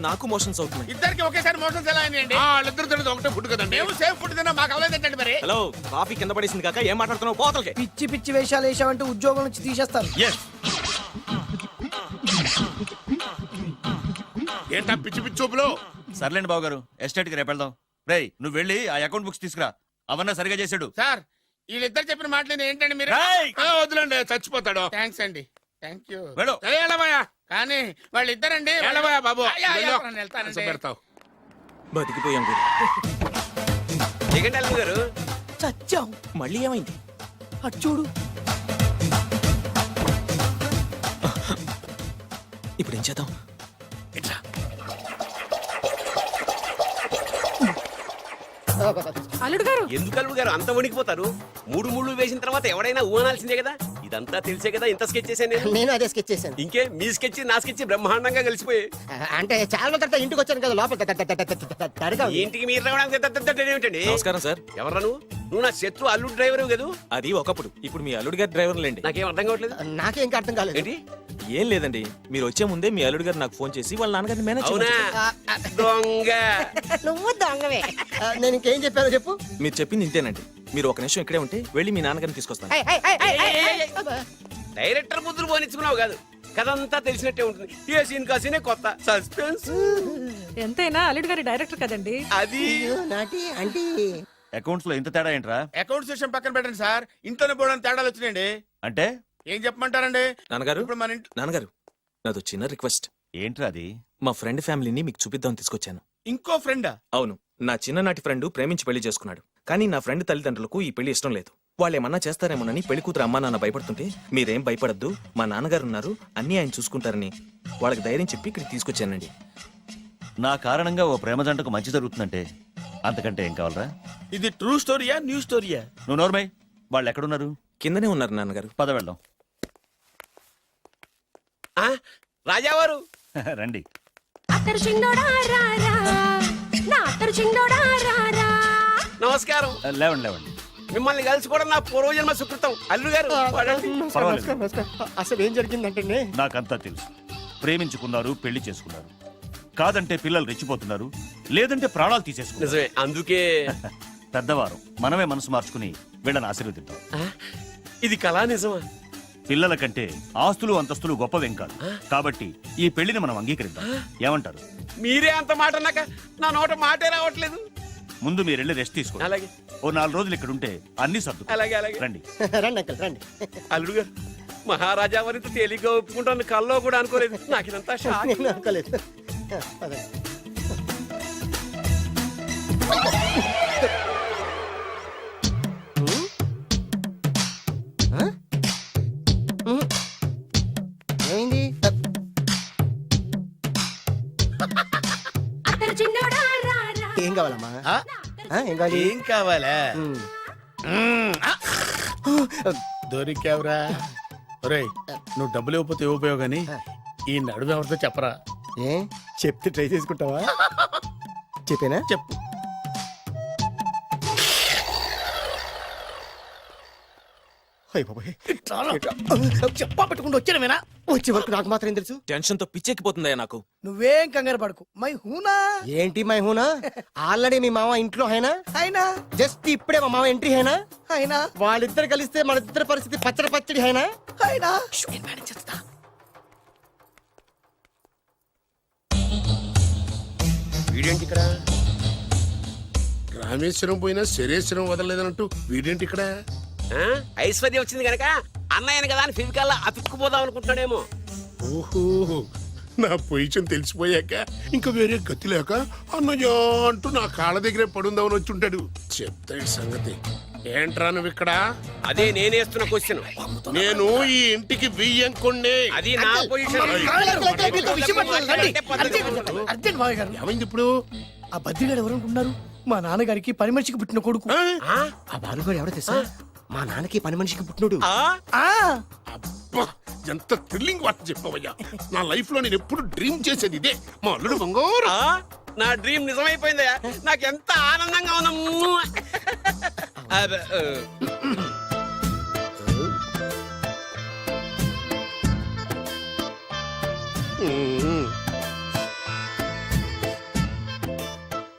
[SPEAKER 10] నాకు మోషన్స్ అవుతున్నాయి.
[SPEAKER 2] ఇద్దరికి ఒకేసారి మోషన్స్ ఎలా అయినాయండి?
[SPEAKER 6] వాళ్ళిద్దరు తినదు ఒకటే ఫుడ్ కదండి.
[SPEAKER 2] మేము సేఫ్ ఫుడ్ తిన్నా, మాకు అవలేదండి మరి.
[SPEAKER 10] హలో, కాఫీ కింద పడేసింది కాక ఏం మాట్లాడుతున్నావు? పోతలకి.
[SPEAKER 4] పిచ్చి పిచ్చి వేషాలు వేసామంటే ఉద్యోగం నుంచి తీసేస్తారు.
[SPEAKER 12] ఎస్.
[SPEAKER 6] ఏంటా పిచ్చి పిచ్చి చూపులు?
[SPEAKER 12] సర్లేండి బావగారు, ఎస్టేట్కి రేపు వెళ్దాం. రేయ్, నువ్వు వెళ్ళి ఆ అకౌంట్ బుక్స్ తీసుకురా. అవన్నా సరిగా చేసాడు.
[SPEAKER 2] సార్ వీళ్ళిద్దరు చెప్పిన మాటలు ఏంటండి మీరు?
[SPEAKER 12] రేయ్!
[SPEAKER 6] వదిలేండి, చచ్చిపోతాడు.
[SPEAKER 2] థ్యాంక్స్ అండి, థ్యాంక్ యూ.
[SPEAKER 12] వెళ్ళు.
[SPEAKER 6] వెళ్ళబోయా
[SPEAKER 2] కానీ వాళ్ళిద్దరండి.
[SPEAKER 6] వెళ్ళబోయా బాబు.
[SPEAKER 2] అయ్యా, అయ్యా,
[SPEAKER 6] వెళ్ళు.
[SPEAKER 2] నేను వెళ్తానండి.
[SPEAKER 6] అసలు పెడతావు.
[SPEAKER 10] బతికిపోయాం గురు.
[SPEAKER 8] దిగండి అల్లుడు గారు.
[SPEAKER 4] చచ్చాం.
[SPEAKER 10] మళ్ళీ ఏమైంది?
[SPEAKER 4] అటు చూడు.
[SPEAKER 10] ఇప్పుడు ఏం చేద్దాం?
[SPEAKER 7] అల్లుడు గారు,
[SPEAKER 8] ఎందుకు అల్లుడు గారు అంత వణికిపోతారు? మూడు ముళ్ళు వేసిన తర్వాత ఎవడైనా ఊనాల్సిందే కదా. ఇదంతా తెలిసే కదా ఇంత స్కెచ్ చేశాను నేను.
[SPEAKER 3] నేను అదే స్కెచ్ చేశాను.
[SPEAKER 8] ఇంకే మీ స్కెచ్ నా స్కెచ్ బ్రహ్మాండంగా కలిసిపోయి.
[SPEAKER 3] అంటే చాలా రోజుల తర్వాత ఇంటికి వచ్చాను కదా, లోపల తడిగా ఉంది.
[SPEAKER 8] ఇంటికి మీరు రావడానికి ఏమిటండి?
[SPEAKER 10] నమస్కారం సార్.
[SPEAKER 8] ఎవరా నువ్వు నా శత్రు అల్లుడు డ్రైవర్ కదా.
[SPEAKER 10] అది ఒకప్పుడు. ఇప్పుడు మీ అల్లుడు గారి డ్రైవర్ లేండి.
[SPEAKER 8] నాకేం అర్థం కావట్లేదు.
[SPEAKER 3] నాకే ఇంకా అర్థం కాలేదు.
[SPEAKER 8] ఏంటి?
[SPEAKER 10] ఏం లేదండి, మీరు వచ్చే ముందే మీ అల్లుడు గారు నాకు ఫోన్ చేసి వాళ్ళ నాన్నగారిని మేనేజ్
[SPEAKER 8] అవునా?
[SPEAKER 10] చేయమని
[SPEAKER 8] దొంగ.
[SPEAKER 3] నువ్వు దొంగవే. నేను ఇంకేం చెప్పానో చెప్పు.
[SPEAKER 10] మీరు చెప్పింది ఇంతేనండి. మీరు ఒక నిమిషం ఇక్కడే ఉంటే వెళ్ళి మీ నాన్నగారిని తీసుకొస్తాను.
[SPEAKER 8] డైరెక్టర్ ముద్దులు పోనిచ్చుకున్నావు కాదు. కథంతా తెలిసినట్టే ఉంటుంది. ఏ సీన్ కా సీనే కొత్త సస్పెన్స్.
[SPEAKER 7] ఎంతైనా అల్లుడు గారి డైరెక్టర్ కదండి.
[SPEAKER 8] అది
[SPEAKER 3] నాటి అంటే
[SPEAKER 12] అకౌంట్స్ లో ఇంత తేడా ఏంట్రా?
[SPEAKER 2] అకౌంట్స్ విషయం పక్కన పెట్టండి సార్. ఇంట్లోనే పోవడానికి తేడాలు వచ్చినాయండి.
[SPEAKER 12] అంటే
[SPEAKER 2] ఏం చెప్పమంటారండి?
[SPEAKER 10] నాన్నగారు,
[SPEAKER 2] ఇప్పుడు మన ఇంట్లో
[SPEAKER 10] నాన్నగారు, నాదో చిన్న రిక్వెస్ట్.
[SPEAKER 12] ఏంట్రా అది?
[SPEAKER 10] మా ఫ్రెండ్ ఫ్యామిలీని మీకు చూపిద్దాం తీసుకొచ్చాను.
[SPEAKER 2] ఇంకో ఫ్రెండా?
[SPEAKER 10] అవును, నా చిన్ననాటి ఫ్రెండ్ ప్రేమించి పెళ్లి చేసుకున్నాడు. కానీ నా ఫ్రెండ్ తల్లిదండ్రులకు ఈ పెళ్లి ఇష్టం లేదు. వాళ్ళు ఏమన్నా చేస్తారేమోనని పెళ్లి కూతురు అమ్మా నాన్న భయపడుతుంటే, మీరేం భయపడద్దు, మా నాన్నగారు ఉన్నారు, అన్నీ ఆయన చూసుకుంటారని వాళ్ళకి ధైర్యం చెప్పి ఇక్కడికి తీసుకొచ్చానండి.
[SPEAKER 12] నా కారణంగా ఓ ప్రేమ జంటకు మంచి జరుగుతుందంటే అంతకంటే ఏం కావాలరా?
[SPEAKER 2] ఇది ట్రూ స్టోరీయా, న్యూ స్టోరీయా?
[SPEAKER 12] నువ్వు నోర్మై. వాళ్ళు ఎక్కడున్నారు?
[SPEAKER 10] కిందనే ఉన్నారు నాన్నగారు.
[SPEAKER 12] పద వెళ్దాం.
[SPEAKER 8] రాజావారు
[SPEAKER 12] రండి.
[SPEAKER 8] నమస్కారం.
[SPEAKER 12] లేవండి లేవండి.
[SPEAKER 8] మిమ్మల్ని కలుసుకోవడం నా పూర్వజన్మ సుకృతం. అల్లుడు గారు వాడండి.
[SPEAKER 12] పర్వాలేదు.
[SPEAKER 3] అసలు ఏం జరిగిందంటే
[SPEAKER 12] నాకంతా తెలుసు. ప్రేమించుకున్నారు, పెళ్లి చేసుకున్నారు. కాదంటే పిల్లలు రెచ్చిపోతున్నారు, లేదంటే ప్రాణాలు తీసేసుకున్నారు.
[SPEAKER 8] నిజమే, అందుకే
[SPEAKER 12] పెద్దవారు మనమే మనసు మార్చుకుని వీళ్ళని ఆశీర్వదిద్దాం.
[SPEAKER 8] ఇది కళా నిజమా?
[SPEAKER 12] పిల్లల కంటే ఆస్తులు అంతస్తులు గొప్పవేం కాదు. కాబట్టి ఈ పెళ్లిని మనం అంగీకరిద్దాం. ఏమంటారు?
[SPEAKER 8] మీరే అంత మాట అన్నాక నా నోట మాటే రావట్లేదు.
[SPEAKER 12] ముందు మీరు వెళ్ళి రెస్ట్ తీసుకోండి.
[SPEAKER 8] అలాగే.
[SPEAKER 12] ఓ 4 రోజులు ఇక్కడ ఉంటే అన్ని సర్దు.
[SPEAKER 8] అలాగే అలాగే.
[SPEAKER 12] రండి.
[SPEAKER 3] రండి అంకల్ రండి.
[SPEAKER 8] అల్లుడు గారు మహారాజా వారితో తేలిగ్గా ఒప్పుకుంటాను కల్లో కూడా అనుకోలేదు. నాకు ఇదంతా షాక్.
[SPEAKER 3] నేను అనుకోలేదు. పదండి. ఆ? ఏమైంది? ఏం కావాలమ్మా? ఏం కావాలి?
[SPEAKER 2] ఏం కావాలా? దొరికావురా. ఒరేయ్, నువ్వు డబ్బులు ఇవ్వకపోతే ఇవ్వబోయావు గానీ ఈ నడుము ఎవరితో చెప్పరా.
[SPEAKER 3] ఏ చెప్తే ట్రై చేసుకుంటావా? చెప్పేనా?
[SPEAKER 2] చెప్పు.
[SPEAKER 4] చెప్పా పెట్టుకుంటూ వచ్చానమేనా?
[SPEAKER 3] వచ్చే వరకు నాకు మాత్రం ఏం తెలుసు?
[SPEAKER 10] టెన్షన్ తో పిచ్చెక్కిపోతుందయ్యా నాకు.
[SPEAKER 4] నువ్వేం కంగారు పడకు. మై హూనా
[SPEAKER 3] ఏంటి మై హూనా? ఆల్రెడీ మీ మామ ఇంట్లో హైనా?
[SPEAKER 4] అయినా
[SPEAKER 3] జస్ట్ ఇప్పుడే మా మామ ఎంట్రీ హైనా?
[SPEAKER 4] అయినా
[SPEAKER 3] వాళ్ళిద్దరు కలిస్తే మన ఇద్దరు పరిస్థితి పచ్చడి పచ్చడి హైనా?
[SPEAKER 4] అయినా
[SPEAKER 6] వీడేంటి ఇక్కడ? రామేశ్వరం పోయినా శరేశ్వరం వదలలేదన్నట్టు వీడేంటి ఇక్కడ?
[SPEAKER 8] ఆ? ఐశ్వర్య వచ్చింది కనుక అన్నయ్యను కదా అని ఫిజికల్లా అతుక్కుపోదాం అనుకుంటాడేమో.
[SPEAKER 6] ఓహో, నా పొజిషన్ తెలిసిపోయాక ఇంకా వేరే గతి లేక అన్నయ్య అంటూ నా కాళ్ళ దగ్గరే పడుందామని వచ్చి ఉంటాడు. చెప్తాడు సంగతి. ఏంట్రా నువ్వు ఇక్కడ?
[SPEAKER 8] అదే నేనేస్తున్న క్వశ్చన్.
[SPEAKER 6] నేను ఈ ఇంటికి బియ్యంకొండే.
[SPEAKER 8] అది నా పొజిషన్.
[SPEAKER 4] అర్జెంట్ మావయ్య గారు.
[SPEAKER 6] ఏమైంది ఇప్పుడు?
[SPEAKER 4] ఆ బద్రిగాడు ఎవరు అనుకుంటున్నారు? మా నాన్నగారికి పని మనిషికి పుట్టిన కొడుకు.
[SPEAKER 3] ఆ బాలుగాడు ఎవడో తెలుసా? మా నాన్నకి పని మనిషికి పుట్టినోడు.
[SPEAKER 6] అబ్బా, ఎంత థ్రిల్లింగ్ వార్త చెప్పవయ్యా. నా లైఫ్ లో నేను ఎప్పుడు డ్రీమ్ చేసేది ఇదే. మా అల్లుడు బంగారు.
[SPEAKER 8] నా డ్రీమ్ నిజమైపోయిందయ్యా. నాకు ఎంత ఆనందంగా ఉందమ్ము.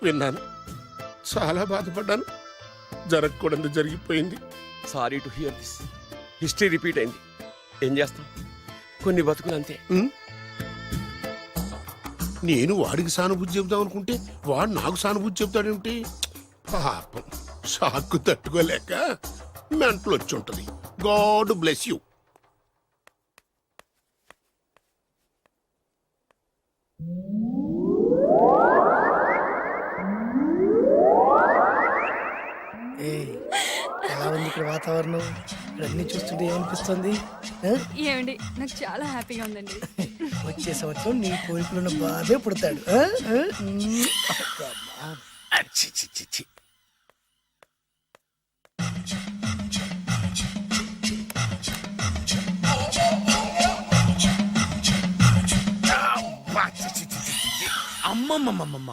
[SPEAKER 6] విన్నాను, చాలా బాధపడ్డాను. జరగకూడదు జరిగిపోయింది.
[SPEAKER 8] Sorry to hear this. History repeat అయింది. ఏం చేస్తాం, కొన్ని బతుకులు అంతే.
[SPEAKER 6] నేను వాడికి సానుభూతి చెబుదాం అనుకుంటే వాడు నాకు సానుభూతి చెబుతాడేమిటి? పాపం, షాక్ తట్టుకోలేక మెంటలు వచ్చి ఉంటది. God bless you.
[SPEAKER 4] ఎలా ఉంది ఇక్కడ వాతావరణం? ఇక్కడ అన్ని చూస్తుంటే ఏమనిపిస్తుంది?
[SPEAKER 5] ఏమండి, నాకు చాలా హ్యాపీగా ఉందండి.
[SPEAKER 4] వచ్చే సంవత్సరం నీ కోరికలున్న బాబే పుడతాడు.
[SPEAKER 2] అమ్మమ్మమ్మమ్మ,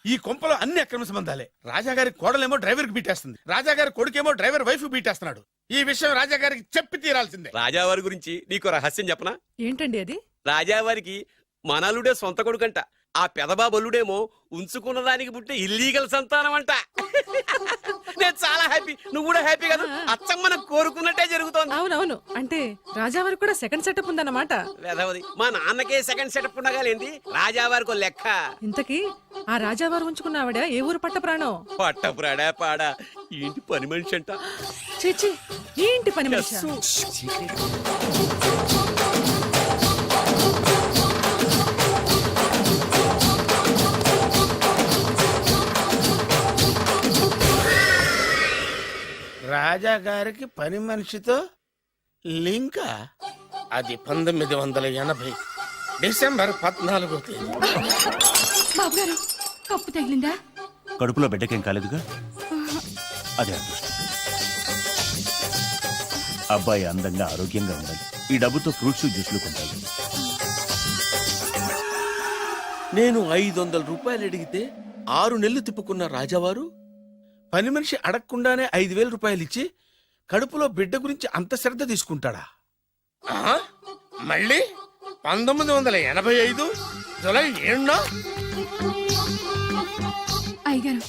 [SPEAKER 2] ఈ కొంపలో అన్ని అక్రమ సంబంధాలే. రాజాగారి కోడలేమో డ్రైవర్ కి బీటేస్తుంది, రాజాగారి కొడుకేమో డ్రైవర్ వైఫ్ బీటేస్తున్నాడు. ఈ విషయం రాజాగారికి చెప్పి తీరాల్సిందే.
[SPEAKER 8] రాజావారి గురించి నీకు రహస్యం చెప్పనా?
[SPEAKER 7] ఏంటండి అది?
[SPEAKER 8] రాజావారికి మనలుడే సొంత కొడుకంట. ఆ పెదబాబల్లుడేమో ఉంచుకున్న దానికి పుట్టే ఇల్లీగల్ సంతానం అంట. నేను చాలా హ్యాపీ. నువ్వు కూడా హ్యాపీ కదా? అచ్చం మనం కోరుకున్నట్టే జరుగుతోంది.
[SPEAKER 7] అవునవును, అంటే రాజావారికి కూడా సెకండ్ సెటప్ ఉందన్నమాట.
[SPEAKER 8] వేదవది, మా నాన్నకే సెకండ్ సెటప్ ఉండగాలేంది, రాజావారికి లెక్క.
[SPEAKER 7] ఇంతకీ ఆ రాజావారు ఉంచుకున్న ఆవిడ ఏ ఊరు పట్ట ప్రాణం?
[SPEAKER 8] పట్టపురాడా పాడా ఏంటి పని మనిషి అంట.
[SPEAKER 7] చీచి, ఏంటి పని మనిషి?
[SPEAKER 2] రాజాగారికి పని మనిషితో లింకా? అది 1980 డిసెంబర్ 14వ తేదీ.
[SPEAKER 5] బాబు గారు, కప్పు తగిలిందా?
[SPEAKER 12] కడుపులో బిడ్డకేం కాలేదుగా, అదే అదృష్టం. అబ్బాయి అందంగా ఆరోగ్యంగా ఉండాలి. ఈ డబ్బుతో ఫ్రూట్స్ జ్యూస్లు కొంటాను.
[SPEAKER 2] నేను 500 రూపాయలు అడిగితే 6 నెలలు తిప్పుకున్న రాజావారు పని మనిషి అడగకుండానే 5,000 రూపాయలు ఇచ్చి కడుపులో బిడ్డ గురించి అంత శ్రద్ధ తీసుకుంటాడా? మళ్ళీ 1985 జూలై 7న
[SPEAKER 5] అయ్యగారు,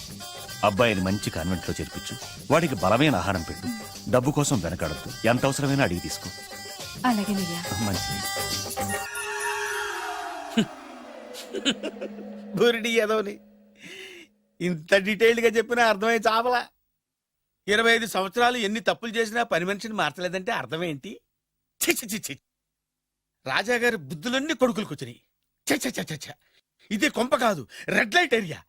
[SPEAKER 12] అబ్బాయిని మంచి కాన్వెంట్ లో చేర్పించు. వాడికి బలమైన ఆహారం పెట్టు. డబ్బు కోసం వెనకాడద్దు. ఎంత అవసరమైనా అడిగి తీసుకో.
[SPEAKER 5] అలాగేనయ్యా.
[SPEAKER 12] మంచిది.
[SPEAKER 2] బురిడి ఎదవని ఇంత డీటెయిల్డ్ గా చెప్పినా అర్థమై చావలా. 25 సంవత్సరాలు ఎన్ని తప్పులు చేసినా పని మనిషిని మార్చలేదంటే అర్థమేంటి? ఛీ, ఛీ, ఛీ, ఛీ. రాజాగారి బుద్ధులన్నీ కొడుకులకు వచ్చినాయి. ఛ, ఛ, ఛ, ఛ, ఛ. ఇది కొంప కాదు, రెడ్ లైట్ ఏరియా.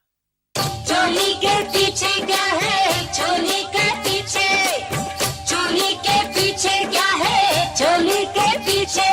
[SPEAKER 5] चोली के पीछे क्या है चोली के पीछे चोली के पीछे क्या है चोली के पीछे